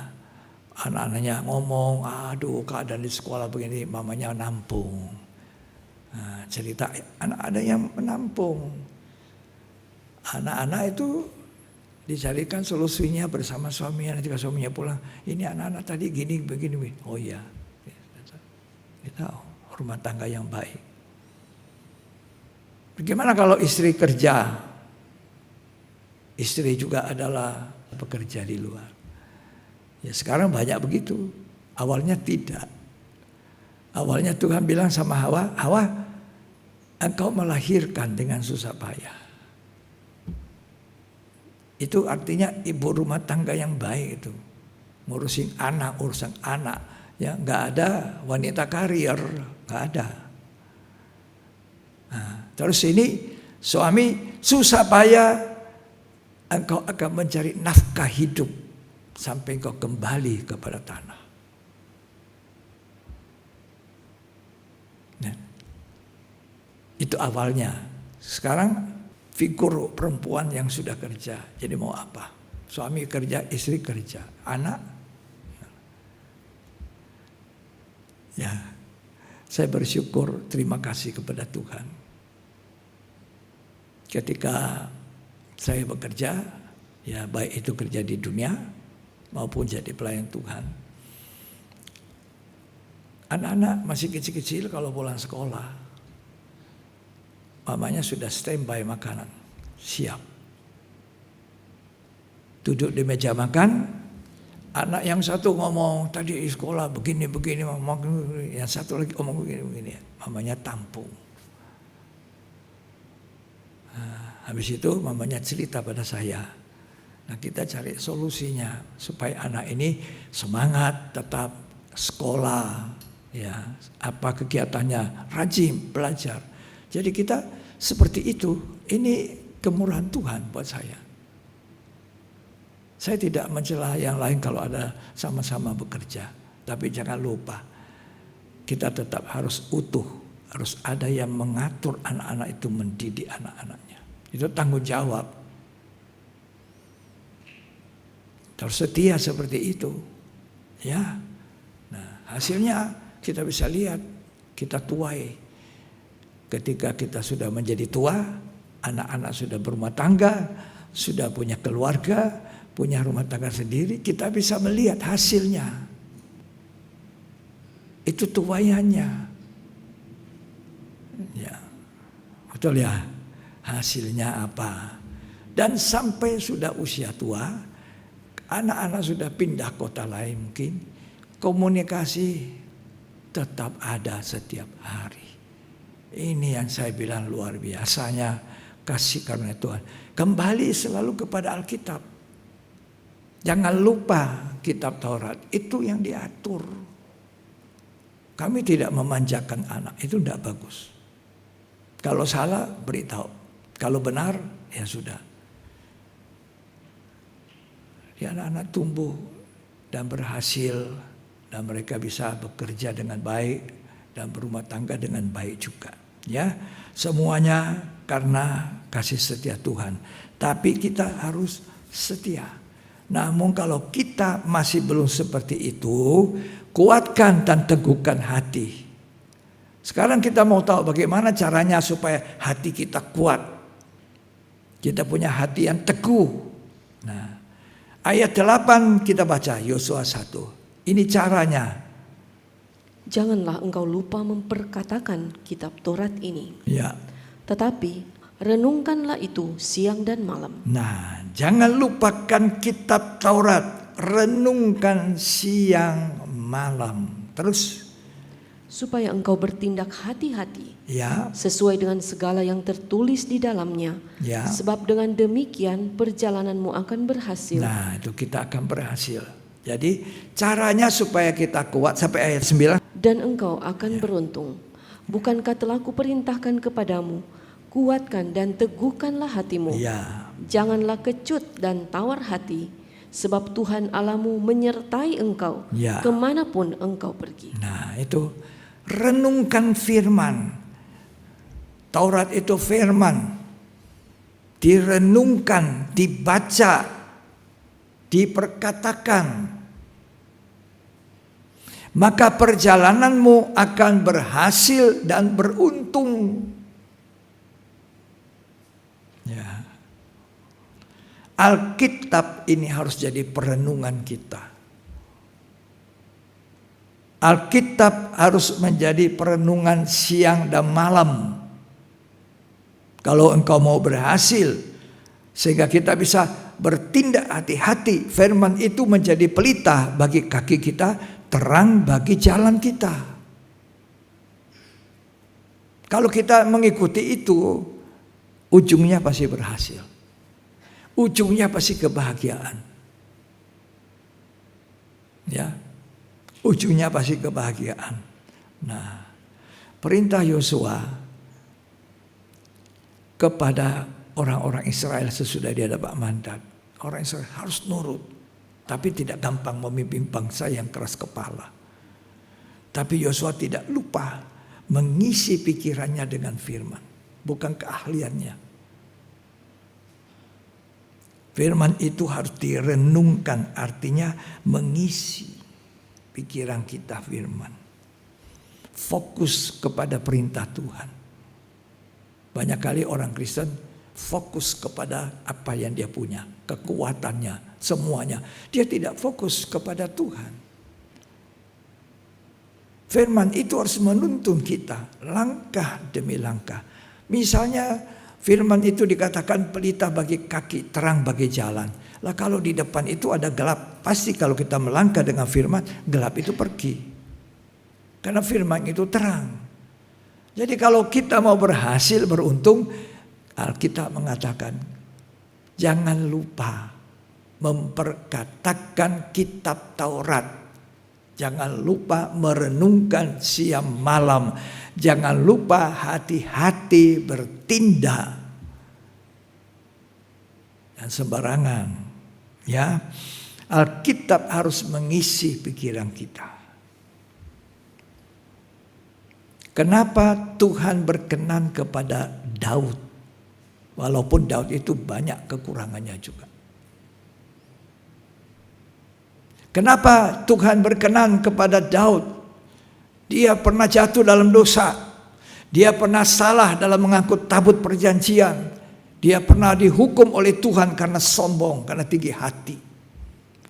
anak-anaknya ngomong, aduh keadaan di sekolah begini, mamanya nampung. Nah, cerita anak ada yang menampung. Anak-anak itu dicarikan solusinya bersama suaminya. Nanti kalau suaminya pulang, ini anak-anak tadi gini begini. Oh iya, kita rumah tangga yang baik. Bagaimana kalau istri kerja? Istri juga adalah pekerja di luar. Ya sekarang banyak begitu. Awalnya tidak. Awalnya Tuhan bilang sama Hawa, Hawa, engkau melahirkan dengan susah payah. Itu artinya ibu rumah tangga yang baik itu. Ngurusin anak, urusan anak. Ya nggak ada wanita karier, nggak ada. Nah, terus ini suami susah payah, engkau akan mencari nafkah hidup sampai engkau kembali kepada tanah. Nah, itu awalnya. Sekarang figur perempuan yang sudah kerja. Jadi mau apa? Suami kerja, istri kerja, anak. Ya, saya bersyukur, terima kasih kepada Tuhan. Ketika saya bekerja, ya baik itu kerja di dunia maupun jadi pelayan Tuhan. Anak-anak masih kecil-kecil kalau pulang sekolah, mamanya sudah standby makanan, siap. Duduk di meja makan, anak yang satu ngomong tadi di sekolah begini, yang satu lagi ngomong begini, mamanya tampung. Habis itu mamanya cerita pada saya. Nah kita cari solusinya supaya anak ini semangat tetap sekolah, ya apa kegiatannya rajin belajar. Jadi kita seperti itu. Ini kemurahan Tuhan buat saya. Saya tidak mencela yang lain kalau ada sama-sama bekerja, tapi jangan lupa kita tetap harus utuh, harus ada yang mengatur anak-anak itu, mendidik anak-anaknya. Itu tanggung jawab. Terus setia seperti itu. Ya. Nah, hasilnya kita bisa lihat, kita tuai. Ketika kita sudah menjadi tua, anak-anak sudah berumah tangga, sudah punya keluarga, punya rumah tangga sendiri, kita bisa melihat hasilnya. Itu tuaiannya. Ya. Betul ya? Hasilnya apa? Dan sampai sudah usia tua, anak-anak sudah pindah kota lain mungkin, komunikasi tetap ada setiap hari. Ini yang saya bilang luar biasanya kasih karunia Tuhan. Kembali selalu kepada Alkitab. Jangan lupa kitab Taurat, itu yang diatur. Kami tidak memanjakan anak, itu tidak bagus. Kalau salah beritahu. Kalau benar, ya sudah. Ya anak-anak tumbuh dan berhasil. Dan mereka bisa bekerja dengan baik. Dan berumah tangga dengan baik juga. Ya, semuanya karena kasih setia Tuhan. Tapi kita harus setia. Namun kalau kita masih belum seperti itu, kuatkan dan teguhkan hati. Sekarang kita mau tahu bagaimana caranya supaya hati kita kuat. Kita punya hati yang teguh. Nah, ayat 8 kita baca Yosua 1. Ini caranya. Janganlah engkau lupa memperkatakan kitab Taurat ini. Ya. Tetapi renungkanlah itu siang dan malam. Nah, jangan lupakan kitab Taurat. Renungkan siang malam. Terus. Supaya engkau bertindak hati-hati. Ya. Sesuai dengan segala yang tertulis di dalamnya. Ya. Sebab dengan demikian perjalananmu akan berhasil. Nah, itu kita akan berhasil. Jadi caranya supaya kita kuat sampai ayat 9. Dan engkau akan beruntung. Bukankah telah kuperintahkan kepadamu, kuatkan dan teguhkanlah hatimu. Ya, Janganlah kecut dan tawar hati, sebab Tuhan Allahmu menyertai engkau Ya. kemanapun engkau pergi. nah itu renungkan firman. Taurat itu firman. Direnungkan, dibaca, diperkatakan. Maka perjalananmu akan berhasil dan beruntung. Ya. Alkitab ini harus jadi perenungan kita. Alkitab harus menjadi perenungan siang dan malam. Kalau engkau mau berhasil, sehingga kita bisa bertindak hati-hati, firman itu menjadi pelita bagi kaki kita, terang bagi jalan kita. Kalau kita mengikuti itu, ujungnya pasti berhasil. Ujungnya pasti kebahagiaan. Ya. Ujungnya pasti kebahagiaan. Nah, perintah Yosua kepada orang-orang Israel sesudah dia dapat mandat. Orang Israel harus nurut. Tapi tidak gampang memimpin bangsa yang keras kepala. Tapi Yosua tidak lupa mengisi pikirannya dengan firman. Bukan keahliannya. Firman itu harus direnungkan. Artinya mengisi pikiran kita firman. Fokus kepada perintah Tuhan. Banyak kali orang Kristen fokus kepada apa yang dia punya, kekuatannya, semuanya. Dia tidak fokus kepada Tuhan. Firman itu harus menuntun kita langkah demi langkah. Misalnya firman itu dikatakan pelita bagi kaki, terang bagi jalan. Lah kalau di depan itu ada gelap, pasti kalau kita melangkah dengan firman, gelap itu pergi. Karena firman itu terang. Jadi kalau kita mau berhasil, beruntung, Alkitab mengatakan, jangan lupa memperkatakan kitab Taurat. Jangan lupa merenungkan siang malam. Jangan lupa hati-hati bertindak. Dan sembarangan. Ya, Alkitab harus mengisi pikiran kita. Kenapa Tuhan berkenan kepada Daud? Walaupun Daud itu banyak kekurangannya juga. Kenapa Tuhan berkenan kepada Daud? Dia pernah jatuh dalam dosa. Dia pernah salah dalam mengangkut tabut perjanjian. Dia pernah dihukum oleh Tuhan karena sombong, karena tinggi hati.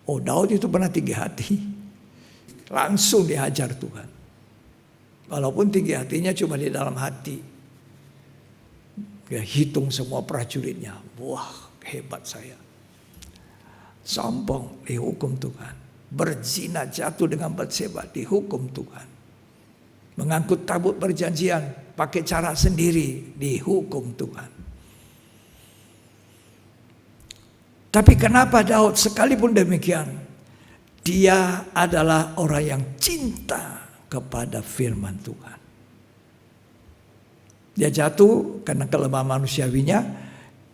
Oh, Daud itu pernah tinggi hati. Langsung dihajar Tuhan. Walaupun tinggi hatinya cuma di dalam hati. Dia hitung semua prajuritnya. Wah, hebat saya. Sombong, dihukum Tuhan. Berzina, jatuh dengan Batseba, dihukum Tuhan. Mengangkut tabut perjanjian, pakai cara sendiri, dihukum Tuhan. Tapi kenapa Daud sekalipun demikian, dia adalah orang yang cinta kepada firman Tuhan. Dia jatuh karena kelemahan manusiawinya,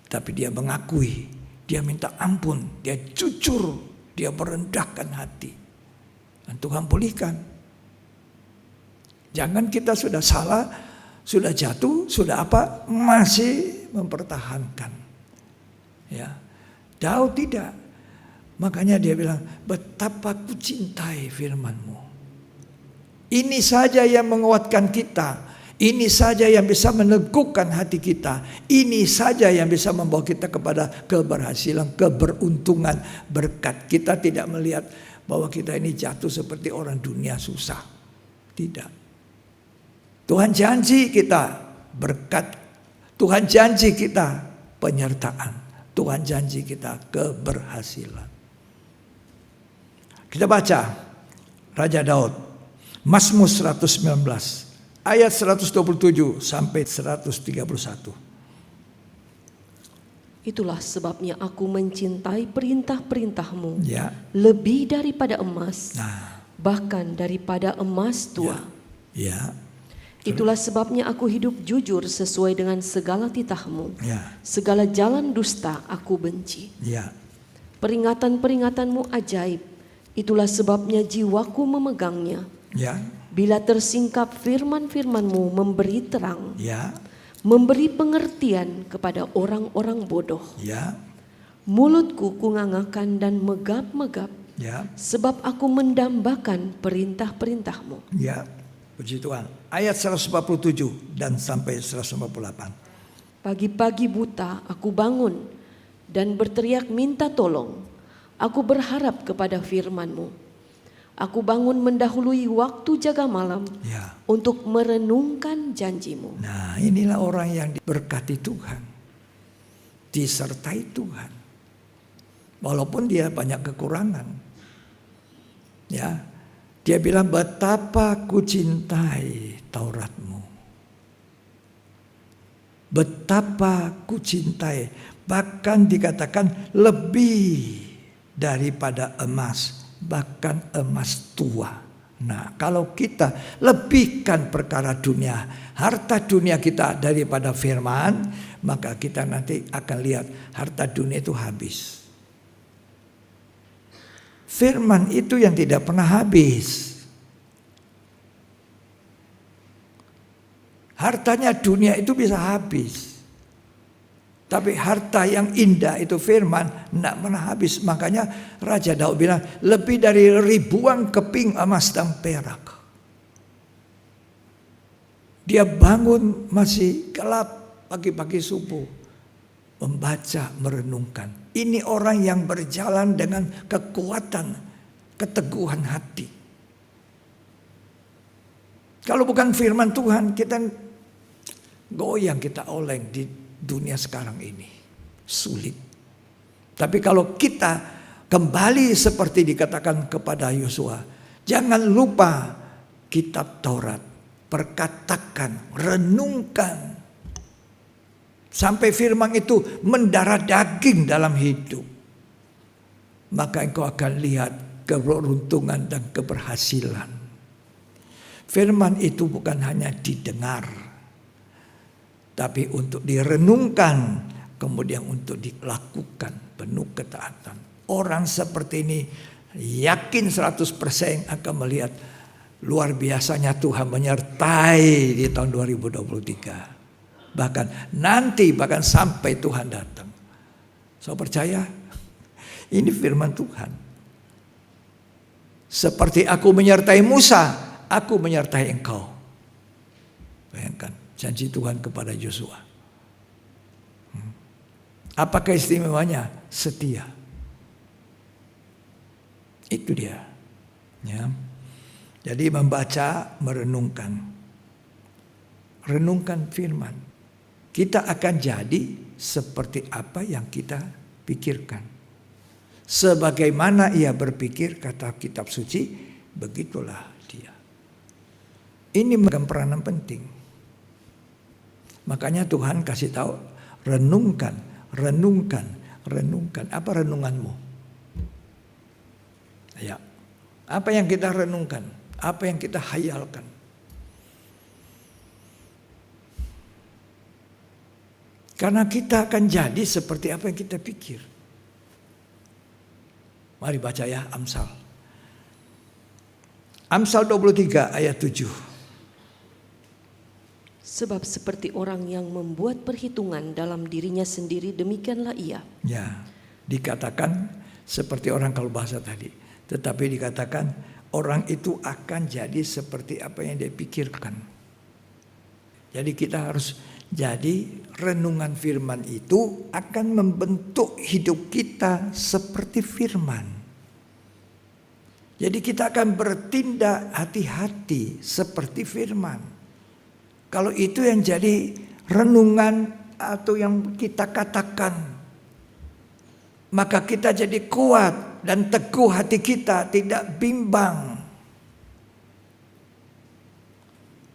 tapi dia mengakui, dia minta ampun, dia jujur, dia merendahkan hati. Dan Tuhan pulihkan. Jangan kita sudah salah, sudah jatuh, sudah apa, masih mempertahankan. Ya, Daud tidak. Makanya dia bilang, betapa ku cintai firman-Mu. Ini saja yang menguatkan kita. Ini saja yang bisa meneguhkan hati kita. Ini saja yang bisa membawa kita kepada keberhasilan, keberuntungan, berkat. Kita tidak melihat bahwa kita ini jatuh seperti orang dunia susah. Tidak. Tuhan janji kita berkat. Tuhan janji kita penyertaan. Tuhan janji kita keberhasilan. Kita baca Raja Daud. Mazmur 119 ayat 127 sampai 131. Itulah sebabnya aku mencintai perintah-perintah-mu Ya. lebih daripada emas, Nah, bahkan daripada emas tua. ya, Itulah sebabnya aku hidup jujur sesuai dengan segala titah-mu. ya, Segala jalan dusta aku benci. ya, Peringatan-peringatanmu ajaib, itulah sebabnya jiwaku memegangnya. ya, Bila tersingkap firman-firmanmu memberi terang, ya, memberi pengertian kepada orang-orang bodoh. ya, Mulutku kungangakan dan megap-megap, ya, sebab aku mendambakan perintah-perintahmu. ya. Puji Tuhan. Ayat 147 dan sampai 148. Pagi-pagi buta aku bangun dan berteriak minta tolong. Aku berharap kepada firman-Mu. Aku bangun mendahului waktu jaga malam Ya. untuk merenungkan janji-Mu. Nah, inilah orang yang diberkati Tuhan. Disertai Tuhan. Walaupun dia banyak kekurangan. Ya. Dia bilang, betapa ku cintai Taurat-Mu. Betapa ku cintai. Bahkan dikatakan lebih daripada emas. Bahkan emas tua. Nah, kalau kita lebihkan perkara dunia, harta dunia kita daripada firman, maka kita nanti akan lihat harta dunia itu habis. Firman itu yang tidak pernah habis. Hartanya dunia itu bisa habis. Tapi harta yang indah itu firman tidak pernah habis. Makanya Raja Daud bilang lebih dari ribuan keping emas dan perak. Dia bangun masih gelap pagi-pagi subuh. Membaca, merenungkan. Ini orang yang berjalan dengan kekuatan, keteguhan hati. Kalau bukan firman Tuhan, kita goyang, kita oleng di dunia sekarang ini. Sulit. Tapi kalau kita kembali seperti dikatakan kepada Yosua, jangan lupa kitab Taurat, perkatakan, renungkan. Sampai firman itu mendarah daging dalam hidup. Maka engkau akan lihat keberuntungan dan keberhasilan. Firman itu bukan hanya didengar. Tapi untuk direnungkan. Kemudian untuk dilakukan penuh ketaatan. Orang seperti ini yakin 100% akan melihat luar biasanya Tuhan menyertai di tahun 2023. Bahkan nanti, bahkan sampai Tuhan datang. Saya percaya ini firman Tuhan. Seperti aku menyertai Musa, aku menyertai engkau. Bayangkan janji Tuhan kepada Yosua. Apakah istimewanya? Setia. Itu dia. Ya. Jadi membaca, merenungkan. Renungkan firman. Kita akan jadi seperti apa yang kita pikirkan. Sebagaimana ia berpikir, kata kitab suci, begitulah dia. Ini memegang peranan penting. Makanya Tuhan kasih tahu, renungkan, renungkan, renungkan. Apa renunganmu? Ya. Apa yang kita renungkan? Apa yang kita hayalkan? Karena kita akan jadi seperti apa yang kita pikir. Mari baca ya Amsal. Amsal 23 ayat 7. Sebab seperti orang yang membuat perhitungan dalam dirinya sendiri, demikianlah ia. Ya, dikatakan seperti orang kalau bahasa tadi. Tetapi dikatakan orang itu akan jadi seperti apa yang dia pikirkan. Jadi kita harus jadi renungan firman itu akan membentuk hidup kita seperti firman. Jadi kita akan bertindak hati-hati seperti firman. Kalau itu yang jadi renungan atau yang kita katakan, maka kita jadi kuat dan teguh hati kita, tidak bimbang.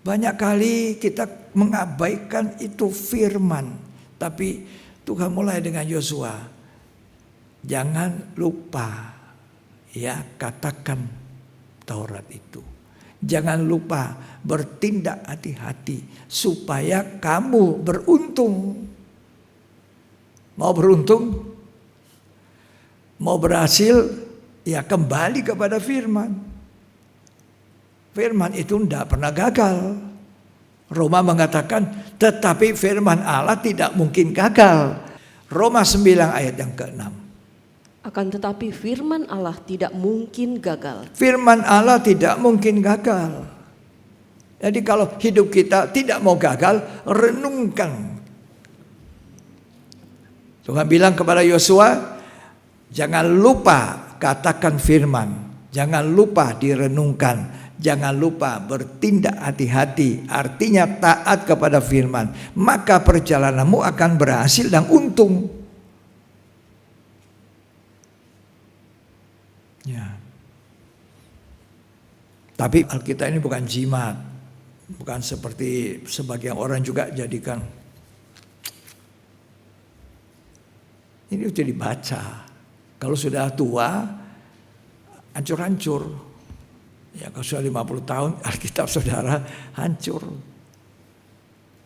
Banyak kali kita mengabaikan itu firman. Tapi Tuhan mulai dengan Yosua. Jangan lupa ya katakan Taurat itu. Jangan lupa bertindak hati-hati supaya kamu beruntung. Mau beruntung? Mau berhasil? Ya kembali kepada firman. Firman itu tidak pernah gagal. Roma mengatakan tetapi firman Allah tidak mungkin gagal. Roma 9 ayat yang ke-6. Akan tetapi firman Allah tidak mungkin gagal. Firman Allah tidak mungkin gagal. Jadi kalau hidup kita tidak mau gagal, renungkan. Tuhan bilang kepada Yosua, jangan lupa katakan firman. Jangan lupa direnungkan. Jangan lupa bertindak hati-hati. Artinya taat kepada firman. Maka perjalananmu akan berhasil dan untung. Ya. Tapi Alkitab ini bukan jimat. Bukan seperti sebagian orang juga jadikan. Ini sudah dibaca. Kalau sudah tua, hancur-hancur. Ya kalau sudah 50 tahun, Alkitab saudara hancur.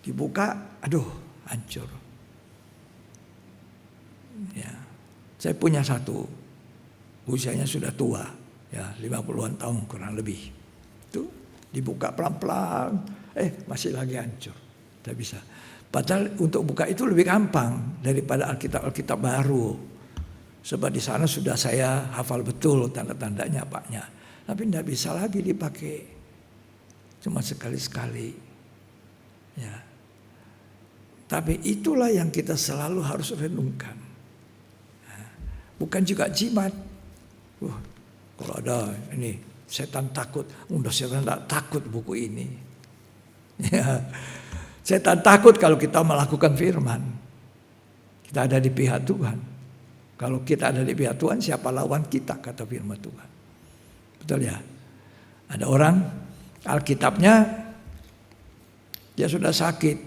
Dibuka, aduh hancur. Ya, saya punya satu. Usianya sudah tua, ya 50-an tahun kurang lebih. Itu dibuka pelan-pelan, masih lagi hancur. Tidak bisa. Padahal untuk buka itu lebih gampang daripada Alkitab baru. Sebab di sana sudah saya hafal betul tanda-tandanya apanya. Tapi tidak bisa lagi dipakai. Cuma sekali-sekali. Ya. Tapi itulah yang kita selalu harus renungkan. Bukan juga jimat. Kalau ada ini setan takut, udah setan tak takut buku ini. Ya, setan takut kalau kita melakukan firman. Kita ada di pihak Tuhan. Kalau kita ada di pihak Tuhan, siapa lawan kita, kata firman Tuhan. Betul ya? Ada orang Alkitabnya dia sudah sakit.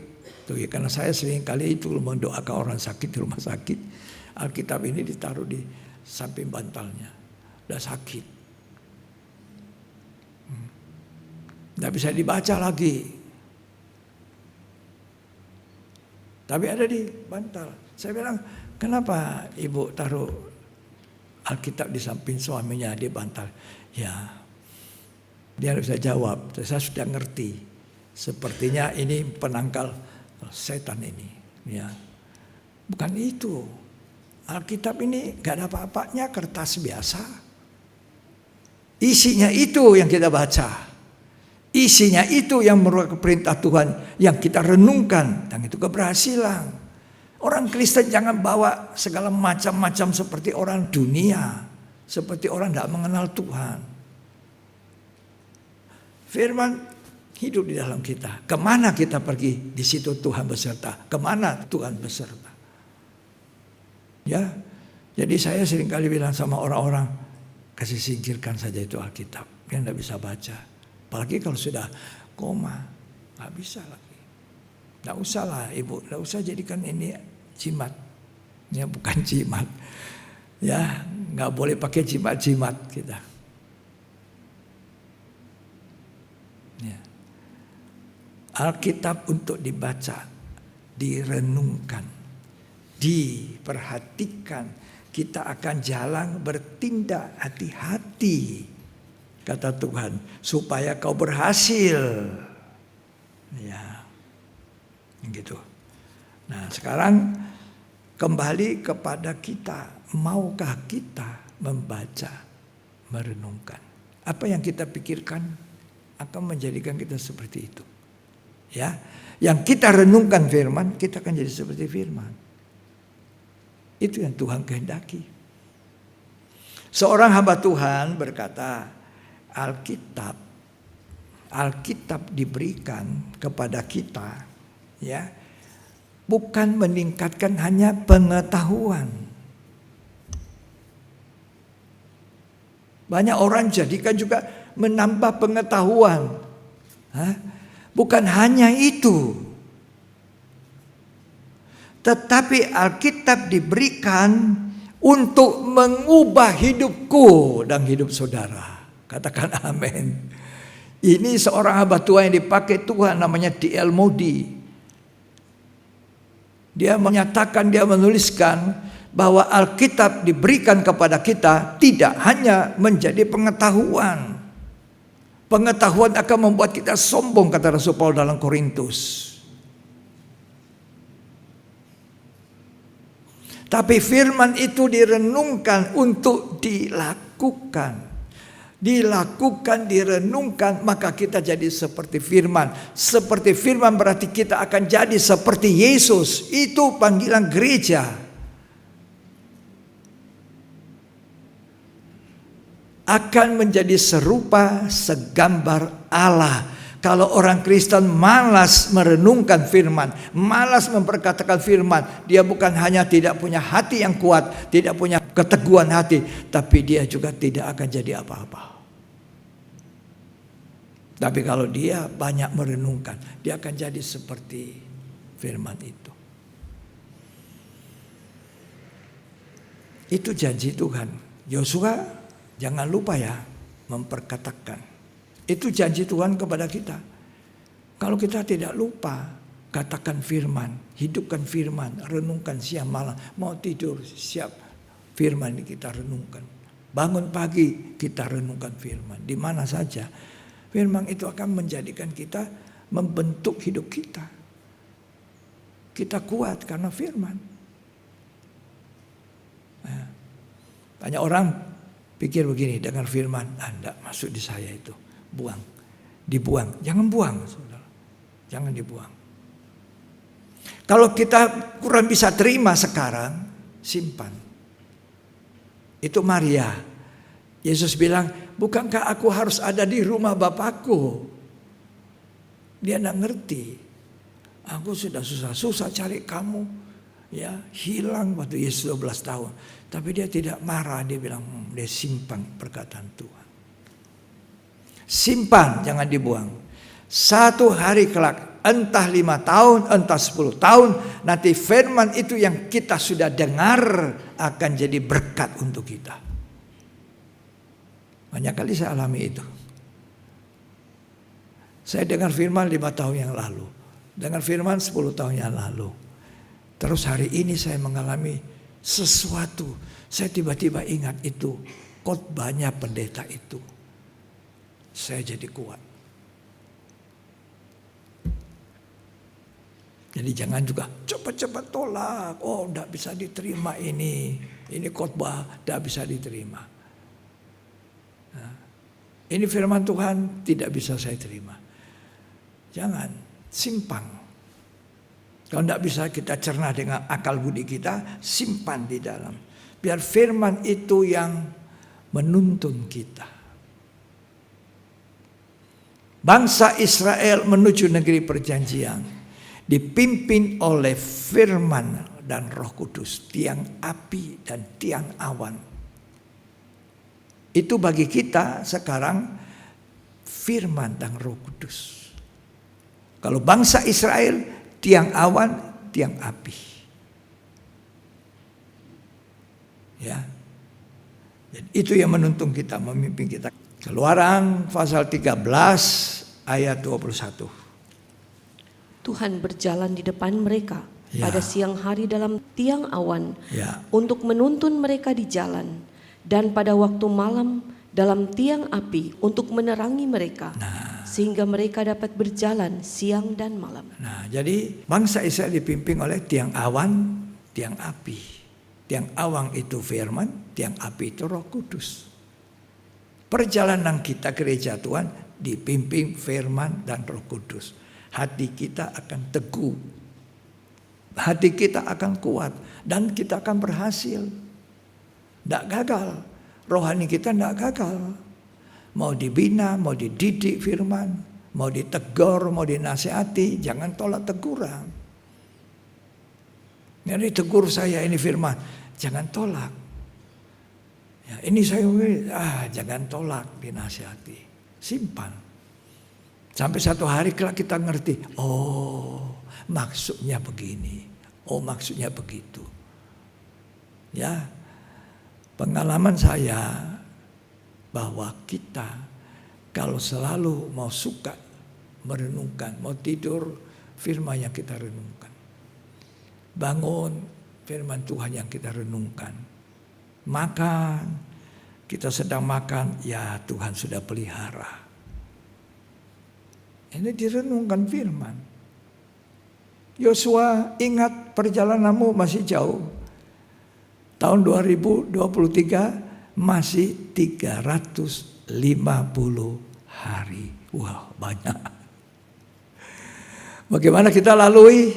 Tuh ya, karena saya sering kali itu mendoakan orang sakit di rumah sakit. Alkitab ini ditaruh di samping bantalnya. Udah sakit. Nggak bisa dibaca lagi. Tapi ada di bantal. Saya bilang, kenapa ibu taruh Alkitab di samping suaminya di bantal? Ya, dia harus bisa jawab. Saya sudah ngerti. Sepertinya ini penangkal setan ini. Ya, bukan itu. Alkitab ini gak ada apa-apanya, kertas biasa. Isinya itu yang kita baca. Isinya itu yang merupakan perintah Tuhan yang kita renungkan. Dan itu keberhasilan. Orang Kristen jangan bawa segala macam-macam seperti orang dunia. Seperti orang tidak mengenal Tuhan. Firman hidup di dalam kita. Kemana kita pergi? Di situ Tuhan beserta. Kemana Tuhan beserta? Ya, jadi saya seringkali bilang sama orang-orang, kasih singkirkan saja itu Alkitab. Dia tidak bisa baca. Apalagi kalau sudah koma, nggak bisa lagi. Nggak usah lah ibu, nggak usah jadikan ini jimat. Ini bukan jimat. Ya, nggak boleh pakai jimat-jimat kita. Ya. Alkitab untuk dibaca, direnungkan, diperhatikan. Kita akan jalan bertindak hati-hati. Kata Tuhan, supaya kau berhasil. Ya, gitu. Nah sekarang kembali kepada kita. Maukah kita membaca, merenungkan? Apa yang kita pikirkan akan menjadikan kita seperti itu. Ya, yang kita renungkan firman, kita akan jadi seperti firman. Itu yang Tuhan kehendaki. Seorang hamba Tuhan berkata, Alkitab diberikan kepada kita, ya, bukan meningkatkan hanya pengetahuan. Banyak orang jadikan juga menambah pengetahuan. Bukan hanya itu. Tetapi Alkitab diberikan untuk mengubah hidupku dan hidup saudara. Katakan amin. Ini seorang hamba Tuhan yang dipakai Tuhan, namanya D.L. Moody. Dia menyatakan, dia menuliskan bahwa Alkitab diberikan kepada kita tidak hanya menjadi pengetahuan. Pengetahuan akan membuat kita sombong, kata Rasul Paulus dalam Korintus. Tapi firman itu direnungkan untuk dilakukan. Dilakukan, direnungkan, maka kita jadi seperti firman. Seperti firman berarti kita akan jadi seperti Yesus. Itu panggilan gereja. Akan menjadi serupa segambar Allah. Kalau orang Kristen malas merenungkan firman, malas memperkatakan firman, dia bukan hanya tidak punya hati yang kuat, tidak punya keteguhan hati, tapi dia juga tidak akan jadi apa-apa. Tapi kalau dia banyak merenungkan, dia akan jadi seperti firman itu. Itu janji Tuhan. Yosua, jangan lupa ya memperkatakan. Itu janji Tuhan kepada kita. Kalau kita tidak lupa, katakan firman, hidupkan firman, renungkan siang malam. Mau tidur, siap firman ini kita renungkan. Bangun pagi, kita renungkan firman. Di mana saja, firman itu akan menjadikan kita, membentuk hidup kita. Kita kuat karena firman. Nah, banyak orang pikir begini, dengar firman, enggak masuk di saya itu. Buang, dibuang, jangan buang, saudara, jangan dibuang. Kalau kita kurang bisa terima sekarang, simpan. Itu Maria. Yesus bilang, bukankah aku harus ada di rumah Bapakku? Dia tidak ngerti. Aku sudah susah-susah cari kamu, ya hilang waktu Yesus 12 tahun. Tapi dia tidak marah, dia bilang, dia simpan perkataan Tuhan. Simpan, jangan dibuang. Satu hari kelak, entah 5 tahun, entah 10 tahun, nanti firman itu yang kita sudah dengar akan jadi berkat untuk kita. Banyak kali saya alami itu. Saya dengar firman 5 tahun yang lalu, dengar firman 10 tahun yang lalu. Terus hari ini saya mengalami sesuatu. Saya tiba-tiba ingat itu khotbahnya pendeta itu. Saya jadi kuat. Jadi jangan juga cepat-cepat tolak. Oh, tidak bisa diterima ini. Ini khotbah tidak bisa diterima. Nah, ini firman Tuhan tidak bisa saya terima. Jangan, simpan. Kalau tidak bisa kita cerna dengan akal budi kita, simpan di dalam. Biar firman itu yang menuntun kita. Bangsa Israel menuju negeri perjanjian dipimpin oleh firman dan Roh Kudus, tiang api dan tiang awan. Itu bagi kita sekarang firman dan Roh Kudus. Kalau bangsa Israel, tiang awan, tiang api. Ya. Jadi itu yang menuntun kita, memimpin kita. Keluaran pasal 13 ayat 21. Tuhan berjalan di depan mereka pada siang hari dalam tiang awan untuk menuntun mereka di jalan, dan pada waktu malam dalam tiang api untuk menerangi mereka, sehingga mereka dapat berjalan siang dan malam. Nah, jadi bangsa Israel dipimpin oleh tiang awan, tiang api. Tiang awan itu firman, tiang api itu Roh Kudus. Perjalanan kita gereja Tuhan dipimpin firman dan Roh Kudus. Hati kita akan teguh. Hati kita akan kuat. Dan kita akan berhasil. Tidak gagal. Rohani kita tidak gagal. Mau dibina, mau dididik firman. Mau ditegur, mau dinasihati. Jangan tolak teguran. Jadi tegur saya ini firman. Jangan tolak. Ya, ini saya jangan tolak, dinasihati. Simpan. Sampai satu hari kelak kita ngerti, oh maksudnya begini. Oh, maksudnya begitu. Ya, pengalaman saya bahwa kita kalau selalu mau suka merenungkan, mau tidur firman yang kita renungkan, bangun firman Tuhan yang kita renungkan, makan, kita sedang makan, ya Tuhan sudah pelihara. Ini direnungkan firman. Yosua, ingat perjalananmu masih jauh. Tahun 2023 masih 350 hari. Wah, banyak. Bagaimana kita lalui?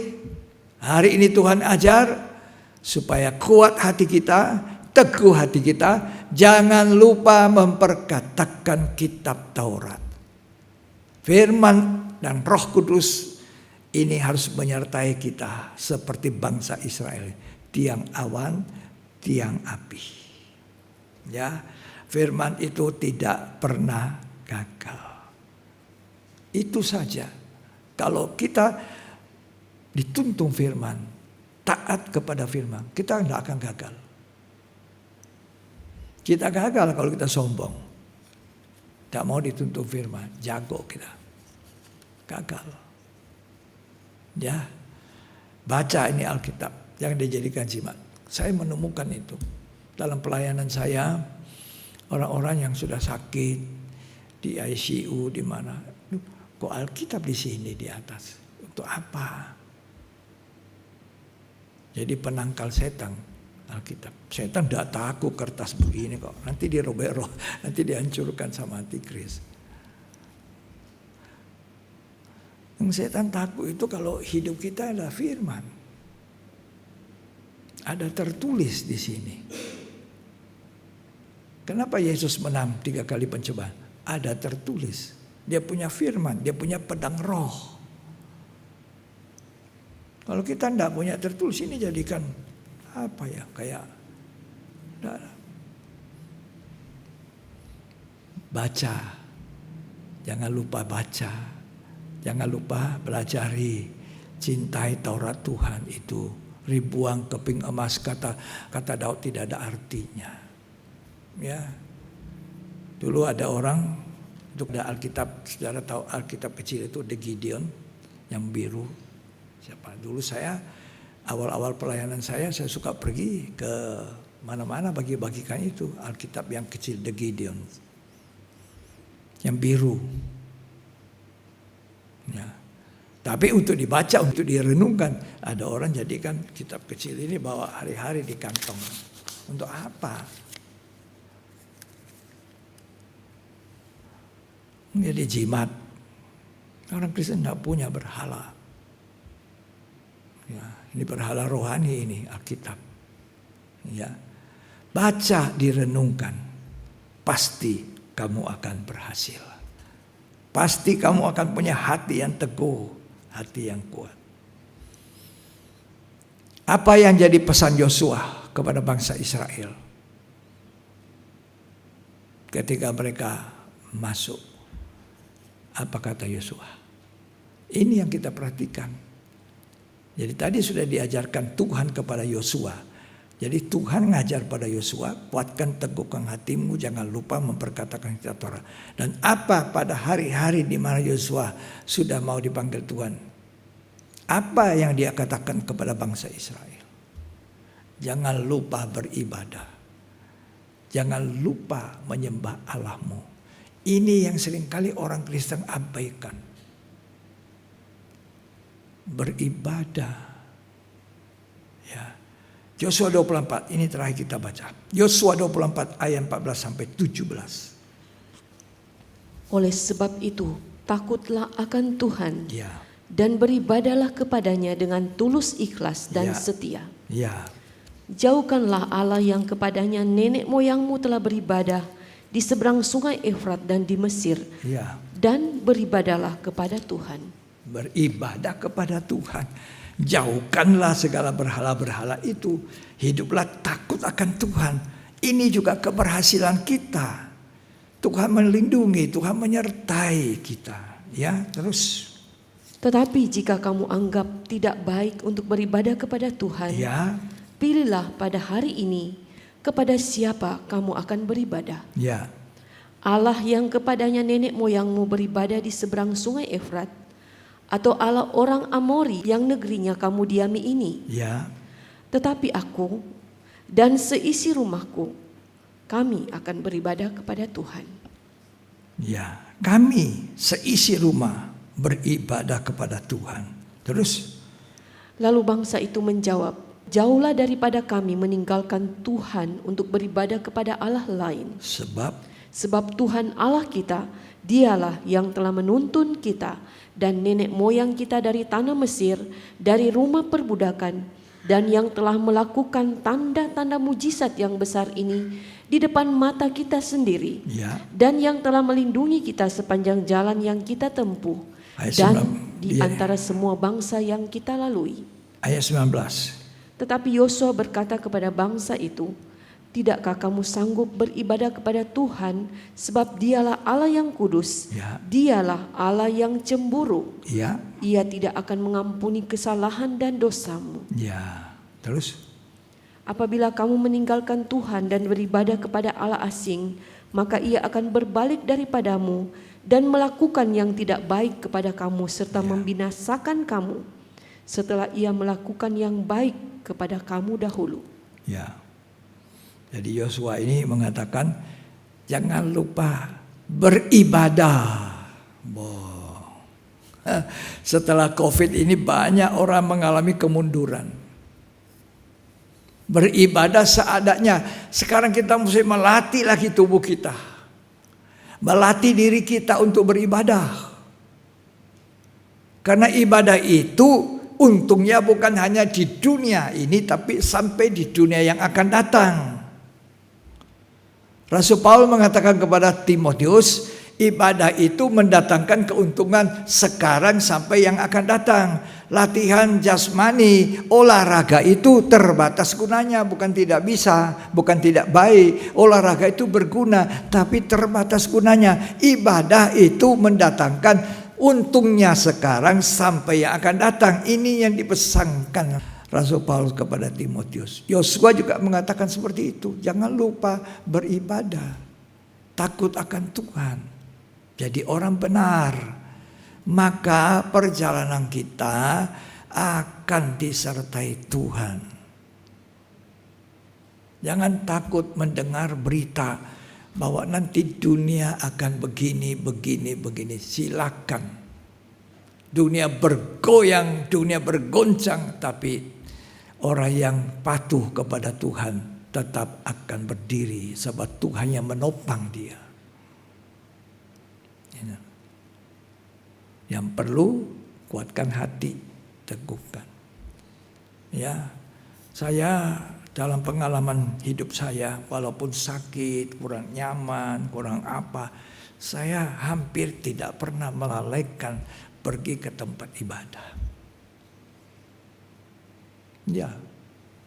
Hari ini Tuhan ajar supaya kuat hati kita, teguh hati kita. Jangan lupa memperkatakan kitab Taurat. Firman dan Roh Kudus ini harus menyertai kita seperti bangsa Israel. Tiang awan, tiang api. Ya, firman itu tidak pernah gagal. Itu saja. Kalau kita dituntun firman, taat kepada firman, kita tidak akan gagal. Kita gagal kalau kita sombong. Tidak mau dituntun firman, jago kita. Gagal. Ya, baca ini Alkitab, jangan dijadikan jimat. Saya menemukan itu dalam pelayanan saya, orang-orang yang sudah sakit di ICU di mana, kok Alkitab di sini di atas? Untuk apa? Jadi penangkal setan Alkitab. Setan tidak takut kertas begini kok. Nanti dirobek roh, nanti dihancurkan sama antikris. Yang setan takut itu kalau hidup kita adalah firman. Ada tertulis di sini. Kenapa Yesus menang 3 kali pencobaan? Ada tertulis. Dia punya firman, dia punya pedang roh. Kalau kita tidak punya tertulis, ini jadikan apa ya, kayak baca. Jangan lupa baca. Jangan lupa belajari, cintai Taurat Tuhan itu. Ribuan keping emas, kata Daud, tidak ada artinya. Ya, dulu ada orang, itu ada Alkitab, saudara tahu Alkitab kecil itu The Gideon yang biru. Siapa? Dulu saya awal-awal pelayanan saya suka pergi ke mana-mana bagi-bagikan itu Alkitab yang kecil The Gideon, yang biru. Ya. Tapi untuk dibaca, untuk direnungkan, ada orang jadikan kitab kecil ini bawa hari-hari di kantong. Untuk apa? Jadi jimat. Orang Kristen tidak punya berhala. Ya, ini berhala rohani ini Alkitab. Ya, baca, direnungkan, pasti kamu akan berhasil. Pasti kamu akan punya hati yang teguh, hati yang kuat. Apa yang jadi pesan Yosua kepada bangsa Israel ketika mereka masuk? Apa kata Yosua? Ini yang kita perhatikan. Jadi tadi sudah diajarkan Tuhan kepada Yosua. Jadi Tuhan ngajar pada Yosua, kuatkan teguhkan hatimu, jangan lupa memperkatakan kitab Taurat. Dan apa pada hari-hari di mana Yosua sudah mau dipanggil Tuhan? Apa yang dia katakan kepada bangsa Israel? Jangan lupa beribadah. Jangan lupa menyembah Allahmu. Ini yang seringkali orang Kristen abaikan. Beribadah. Ya. Yosua 24, ini terakhir kita baca. Yosua 24 ayat 14 sampai 17. Oleh sebab itu, takutlah akan Tuhan Ya. dan beribadahlah kepadanya dengan tulus ikhlas dan setia. Ya. Jauhkanlah Allah yang kepadanya nenek moyangmu telah beribadah di seberang sungai Efrat dan di Mesir. Ya. Dan beribadahlah kepada Tuhan. Beribadah kepada Tuhan. Jauhkanlah segala berhala-berhala itu. Hiduplah takut akan Tuhan. Ini juga keberhasilan kita. Tuhan melindungi, Tuhan menyertai kita. Ya, terus. Tetapi jika kamu anggap tidak baik untuk beribadah kepada Tuhan, Ya, pilihlah pada hari ini kepada siapa kamu akan beribadah. ya, Allah yang kepadanya nenek moyangmu beribadah di seberang sungai Efrat, atau Allah orang Amori yang negerinya kamu diami ini. ya, Tetapi aku dan seisi rumahku, kami akan beribadah kepada Tuhan. ya. Kami seisi rumah beribadah kepada Tuhan. Terus, Lalu bangsa itu menjawab, jauhlah daripada kami meninggalkan Tuhan untuk beribadah kepada Allah lain. Sebab Tuhan Allah kita, dialah yang telah menuntun kita dan nenek moyang kita dari tanah Mesir, dari rumah perbudakan, dan yang telah melakukan tanda-tanda mujizat yang besar ini di depan mata kita sendiri, ya. dan yang telah melindungi kita sepanjang jalan yang kita tempuh, Ayat dan 19, di iya. antara semua bangsa yang kita lalui. Ayat 19. Tetapi Yosua berkata kepada bangsa itu, tidakkah kamu sanggup beribadah kepada Tuhan, sebab dialah Allah yang kudus, Ya. dialah Allah yang cemburu, Ya, ia tidak akan mengampuni kesalahan dan dosamu. ya. Terus, Apabila kamu meninggalkan Tuhan dan beribadah kepada Allah asing, maka ia akan berbalik daripadamu dan melakukan yang tidak baik kepada kamu serta membinasakan kamu setelah ia melakukan yang baik kepada kamu dahulu. ya. Jadi Yosua ini mengatakan jangan lupa beribadah. Setelah COVID ini banyak orang mengalami kemunduran. Beribadah seadanya. Sekarang kita mesti melatih lagi tubuh kita. Melatih diri kita untuk beribadah. Karena ibadah itu untungnya bukan hanya di dunia ini, tapi sampai di dunia yang akan datang. Rasul Paulus mengatakan kepada Timotius, ibadah itu mendatangkan keuntungan sekarang sampai yang akan datang. Latihan jasmani, olahraga itu terbatas gunanya, bukan tidak bisa, bukan tidak baik. Olahraga itu berguna, tapi terbatas gunanya. Ibadah itu mendatangkan untungnya sekarang sampai yang akan datang. Ini yang dipesankan Rasul Paulus kepada Timotius. Yosua juga mengatakan seperti itu. Jangan lupa beribadah, takut akan Tuhan, jadi orang benar. Maka perjalanan kita akan disertai Tuhan. Jangan takut mendengar berita bahwa nanti dunia akan begini. Silakan. Dunia bergoyang, dunia bergoncang, tapi orang yang patuh kepada Tuhan tetap akan berdiri sebab Tuhan yang menopang dia. Yang perlu kuatkan hati, teguhkan. Ya, saya dalam pengalaman hidup saya, walaupun sakit, kurang nyaman, kurang apa, saya hampir tidak pernah melalaikan pergi ke tempat ibadah. Ya,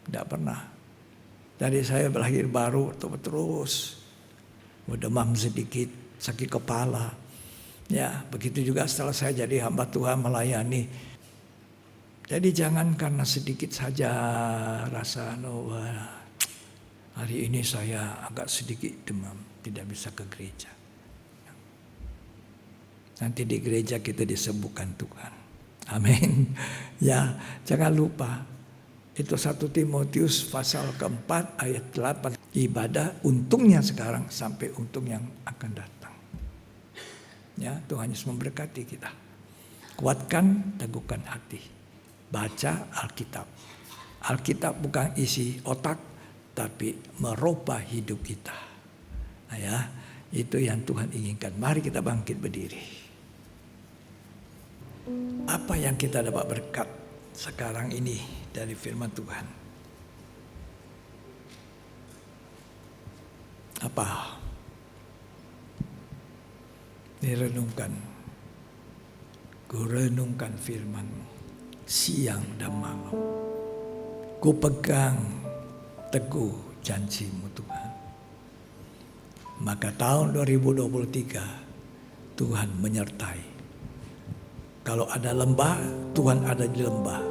tidak pernah. Dari saya berlahir baru terus demam sedikit, sakit kepala. Ya, begitu juga setelah saya jadi hamba Tuhan melayani. Jadi jangan karena sedikit saja rasa hari ini saya agak sedikit demam, tidak bisa ke gereja. Nanti di gereja kita disembuhkan Tuhan. Amin. Ya, jangan lupa. Itu 1 Timotius pasal keempat ayat 8. Ibadah untungnya sekarang sampai untung yang akan datang. Ya, Tuhan Yesus memberkati kita. Kuatkan, teguhkan hati. Baca Alkitab. Alkitab bukan isi otak, tapi merubah hidup kita. Nah, ya, itu yang Tuhan inginkan. Mari kita bangkit berdiri. Apa yang kita dapat berkat sekarang ini dari firman Tuhan? Apa? Direnungkan. Ku renungkan firman-Mu siang dan malam. Ku pegang teguh janji-Mu Tuhan. Maka tahun 2023 Tuhan menyertai. Kalau ada lembah, Tuhan ada di lembah.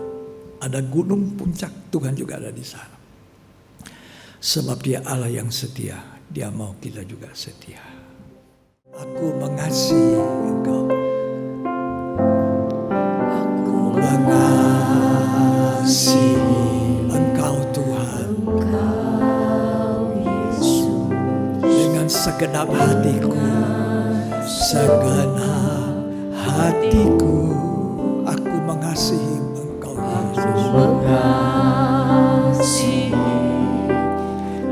Ada gunung puncak, Tuhan juga ada di sana. Sebab Dia Allah yang setia, Dia mau kita juga setia. Aku mengasihi Engkau. Aku mengasihi Engkau Tuhan. Dengan segenap hatiku, segenap hatiku, aku mengasihi Engkau Yesus. Mengasihi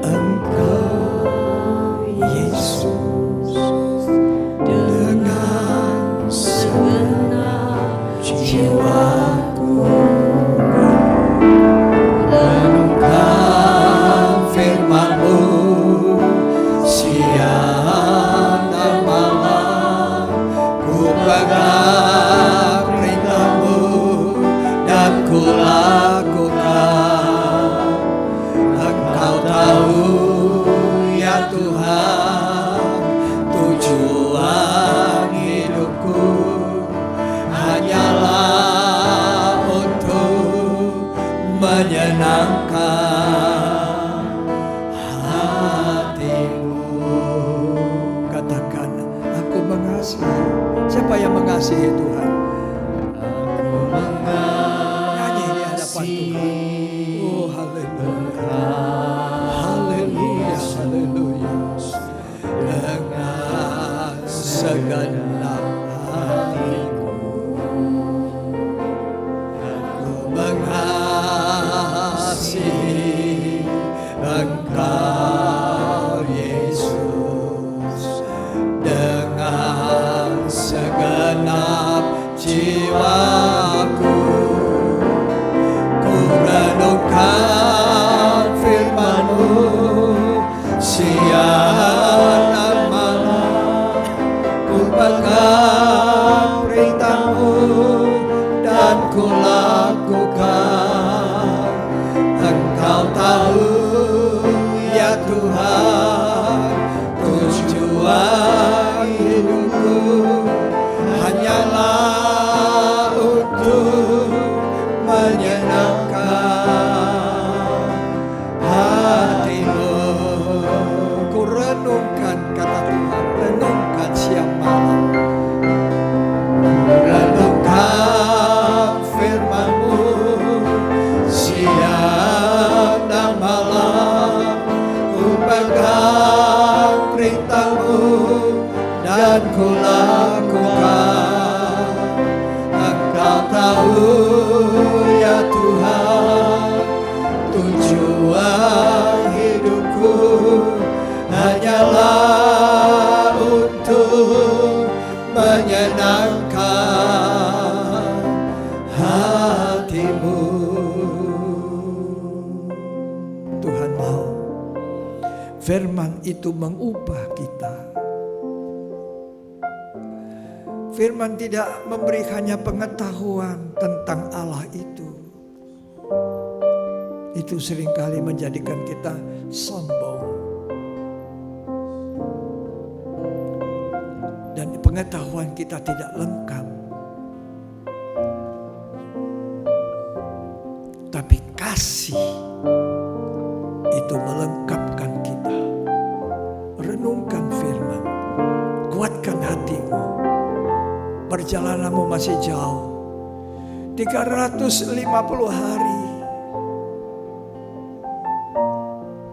Engkau Yesus dengan segenap jiwaku. Renungkan firman-Mu siang dan malam, ku pegang perintah-Mu dan ku lakukan. Engkau tahu ya Tuhan, tujuan hidupku hanyalah untuk menyenangkan hati-Mu. Katakan, aku mengasihi. Siapa yang mengasihi Tuhan? Nyanyi di hadapan Tuhan. Oh, haleluya. Haleluya, haleluya. Dengan segenap hatiku, aku mengasihi Engkau Yesus dengan segenap jiwaku. Ku renungkan firman-Mu siang dan malam, ku pegang perintah-Mu dan ku lakukan. Engkau tahu ya Tuhan, tujuan hidupku hanyalah untuk menyenangkan hati-Mu. Ku renungkan, kata Tuhan, renungkan siang malam. Renungkan firman-Mu siang dan malam, ku pegang perintah-Mu dan ku lakukan. Engkau tahu ya Tuhan, tujuan hidupku hanyalah untuk menyenangkan hati-Mu. Tuhan mau firman itu mengubah kita. Firman tidak memberi hanya pengetahuan tentang Allah itu. Itu seringkali menjadikan kita sombong. Dan pengetahuan kita tidak lengkap. Tapi kasih itu melengkapkan kita. Renungkan firman, kuatkan hatimu. Perjalananmu masih jauh, 350 hari.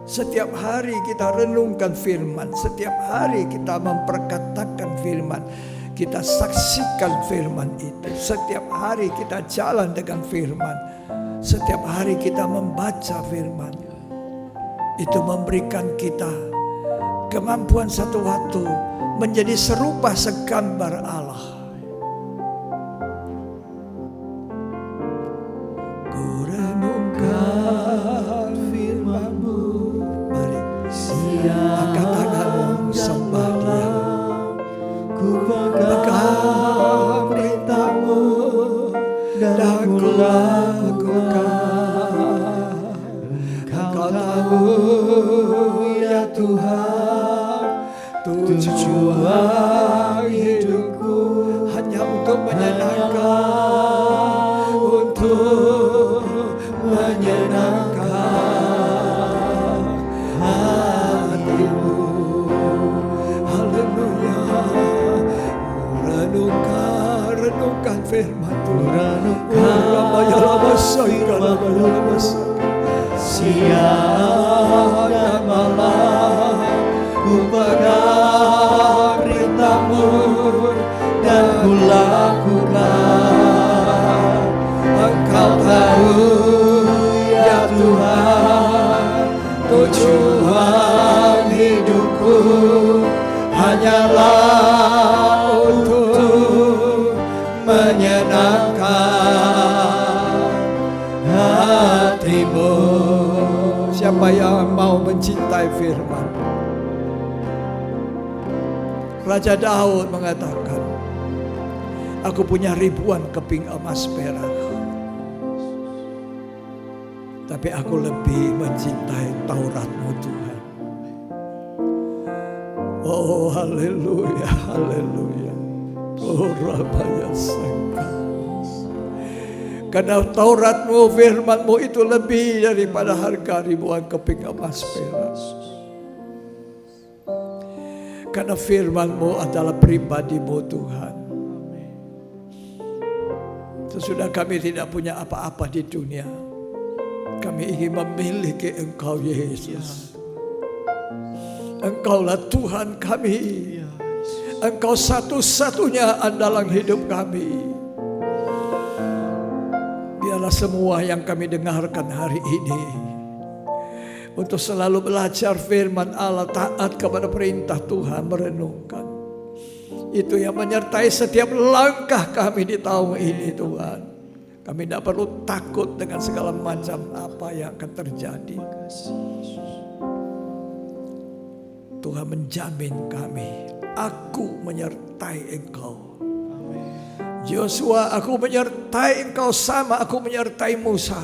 Setiap hari kita renungkan firman, setiap hari kita memperkatakan firman, kita saksikan firman itu. Setiap hari kita jalan dengan firman, setiap hari kita membaca firman. Itu memberikan kita kemampuan satu waktu menjadi serupa segambar Allah. Ku renungkan firman-Mu, mari angkat tanganmu sembah Dia. Ku pegang perintah-Mu dan ku lakukan. Engkau tahu ya Tuhan, tujuan hidupku hanya untuk menyenangkan Tuhan. Siang dan malam ku pegang perintah-Mu dan ku lakukan. Engkau tahu ya Tuhan, tujuan hidupku hanyalah untuk menyenangkan hati-Mu. Siapa yang mau mencintai firman? Raja Daud mengatakan, aku punya ribuan keping emas perak, tapi aku lebih mencintai Taurat-Mu Tuhan. Oh haleluya, haleluya. Oh Rabaya Sangka. Karena Taurat-Mu, firman-Mu itu lebih daripada harga ribuan keping emas perak. Karena firman-Mu adalah pribadi-Mu Tuhan. Sesudah kami tidak punya apa-apa di dunia, kami ingin memiliki Engkau Yesus. Engkaulah Tuhan kami. Engkau satu-satunya andalan hidup kami. Biarlah semua yang kami dengarkan hari ini untuk selalu belajar firman Allah, taat kepada perintah Tuhan, merenungkan. Itu yang menyertai setiap langkah kami di tahun ini Tuhan. Kami tidak perlu takut dengan segala macam apa yang akan terjadi. Tuhan menjamin kami, aku menyertai Engkau. Yosua, aku menyertai Engkau sama aku menyertai Musa.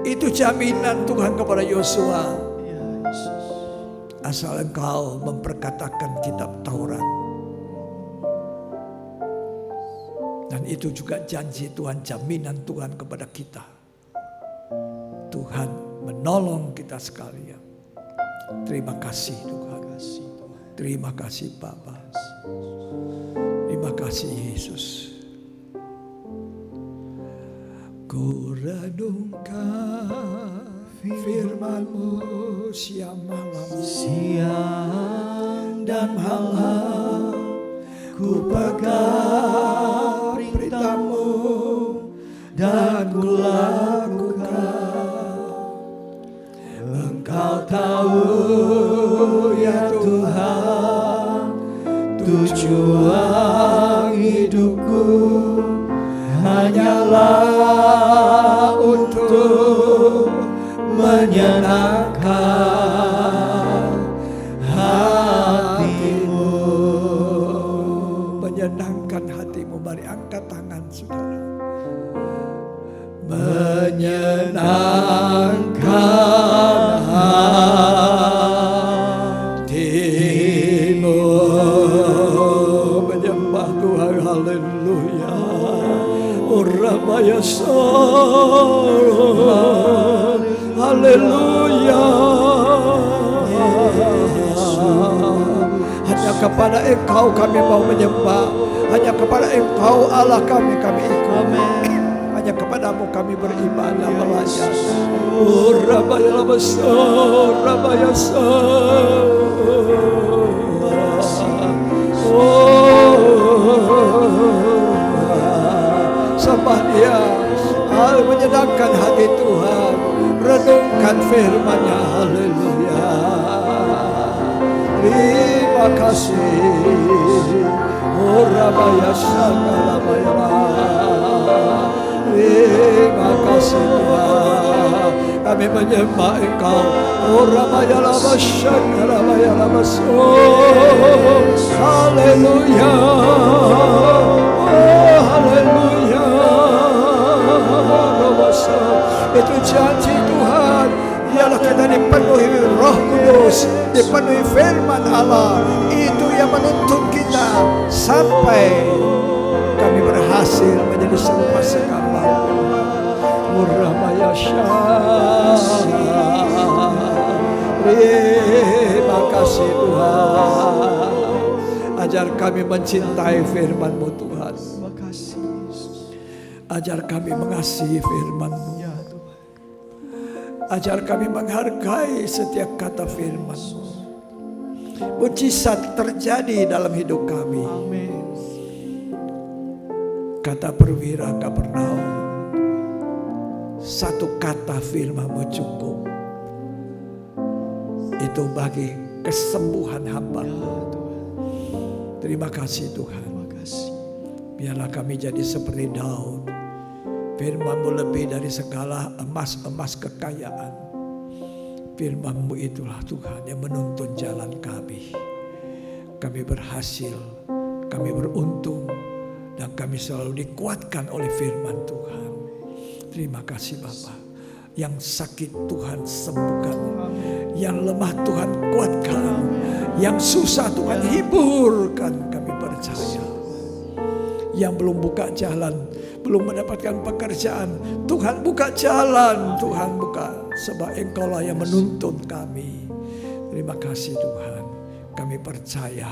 Itu jaminan Tuhan kepada Yosua. Asal Engkau memperkatakan kitab Taurat. Dan itu juga janji Tuhan, jaminan Tuhan kepada kita. Tuhan menolong kita sekalian. Terima kasih Tuhan. Terima kasih Bapa. Terima kasih Yesus. Ku renungkan firman-Mu siang malam. Siang dan malam ku pegang perintah-Mu dan ku lakukan. Engkau tahu ya Tuhan, tujuan hidupku hanyalah untuk menyenangkan hati-Mu. Menyenangkan hati-Mu, mari angkat tangan saudara. Menyenangkan hati-Mu. Menyembah Tuhan, haleluya. Rabaya haleluya. Hanya kepada Engkau kami mau menyembah. Hanya kepada Engkau Allah kami ikut. Hanya kepadamu kami beribadah belajar. Rabaya Rabaya sembah Dia, menyenangkan hati Tuhan, renungkan firman-Nya, haleluya. Terima kasih, Rabaya Sakalabaya. Terima kasih Tuhan, kami menyembah Engkau. Rabaya Sakalabaya. Haleluya, haleluya. Itu janji Tuhan. Ialah kita dipenuhi Roh Kudus, dipenuhi firman Allah. Itu yang menuntun kita sampai kami berhasil menjadi serupa segambar. Murramaya terima kasih Tuhan. Ajar kami mencintai firman-Mu Tuhan. Terima kasih. Ajar kami mengasihi firman-Mu. Ya Tuhan. Ajar kami menghargai setiap kata firman-Mu. Mujizat terjadi dalam hidup kami. Amin. Kata perwira Kapernaum, satu kata firman-Mu cukup. Itu bagi kesembuhan hamba. Ya Tuhan. Terima kasih Tuhan. Terima kasih. Biarlah kami jadi seperti Daud. Firman-Mu lebih dari segala emas-emas kekayaan. Firman-Mu itulah Tuhan yang menuntun jalan kami. Kami berhasil, kami beruntung, dan kami selalu dikuatkan oleh firman Tuhan. Terima kasih Bapa. Yang sakit Tuhan sembuhkan. Yang lemah Tuhan kuatkan. Yang susah Tuhan hiburkan. Kami percaya. Yang belum buka jalan, belum mendapatkan pekerjaan, Tuhan buka jalan, Tuhan buka, sebab Engkaulah yang menuntun kami. Terima kasih Tuhan. Kami percaya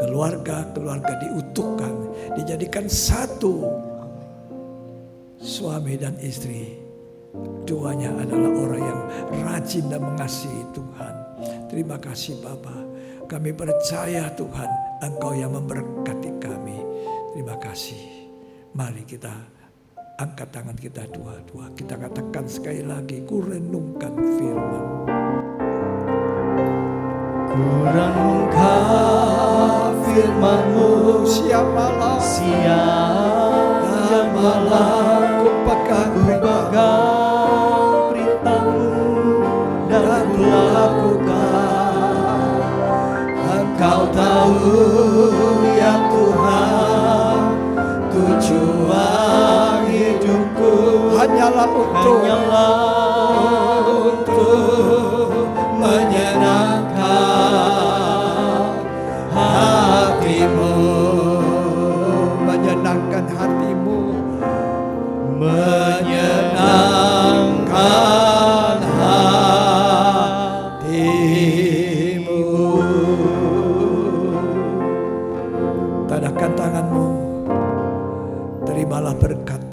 keluarga-keluarga diutuhkan, dijadikan satu, suami dan istri. Duanya adalah orang yang rajin dan mengasihi Tuhan. Terima kasih Bapa. Kami percaya Tuhan, Engkau yang memberkati kami. Terima kasih. Mari kita angkat tangan kita dua-dua. Kita katakan sekali lagi, ku renungkan firman. Ku renungkan firman-Mu Siang malam, siang dan malam, ku pegang perintah-Mu dan ku lakukan. Engkau tahu ya Tuhan, tujuan hidupku hanyalah untuk menyenangkan hati-Mu, menyenangkan hatimu, menyenangkan hati-Mu. tadahkan tanganmu, terimalah berkat.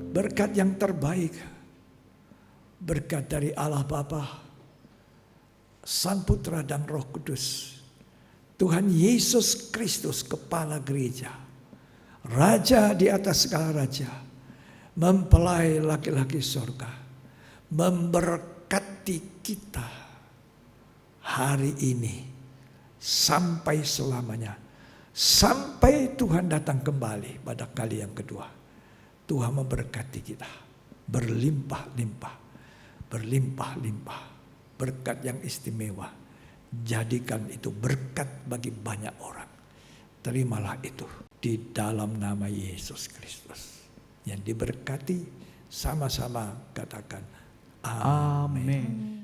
Berkat yang terbaik, berkat dari Allah Bapa, Sang Putra dan Roh Kudus, Tuhan Yesus Kristus Kepala Gereja, Raja di atas segala raja, mempelai laki-laki surga, memberkati kita hari ini sampai selamanya, sampai Tuhan datang kembali pada kali yang kedua. Tuhan memberkati kita berlimpah-limpah, berlimpah-limpah, berkat yang istimewa. Jadikan itu berkat bagi banyak orang. Terimalah itu di dalam nama Yesus Kristus. Yang diberkati, sama-sama katakan amin. Amin.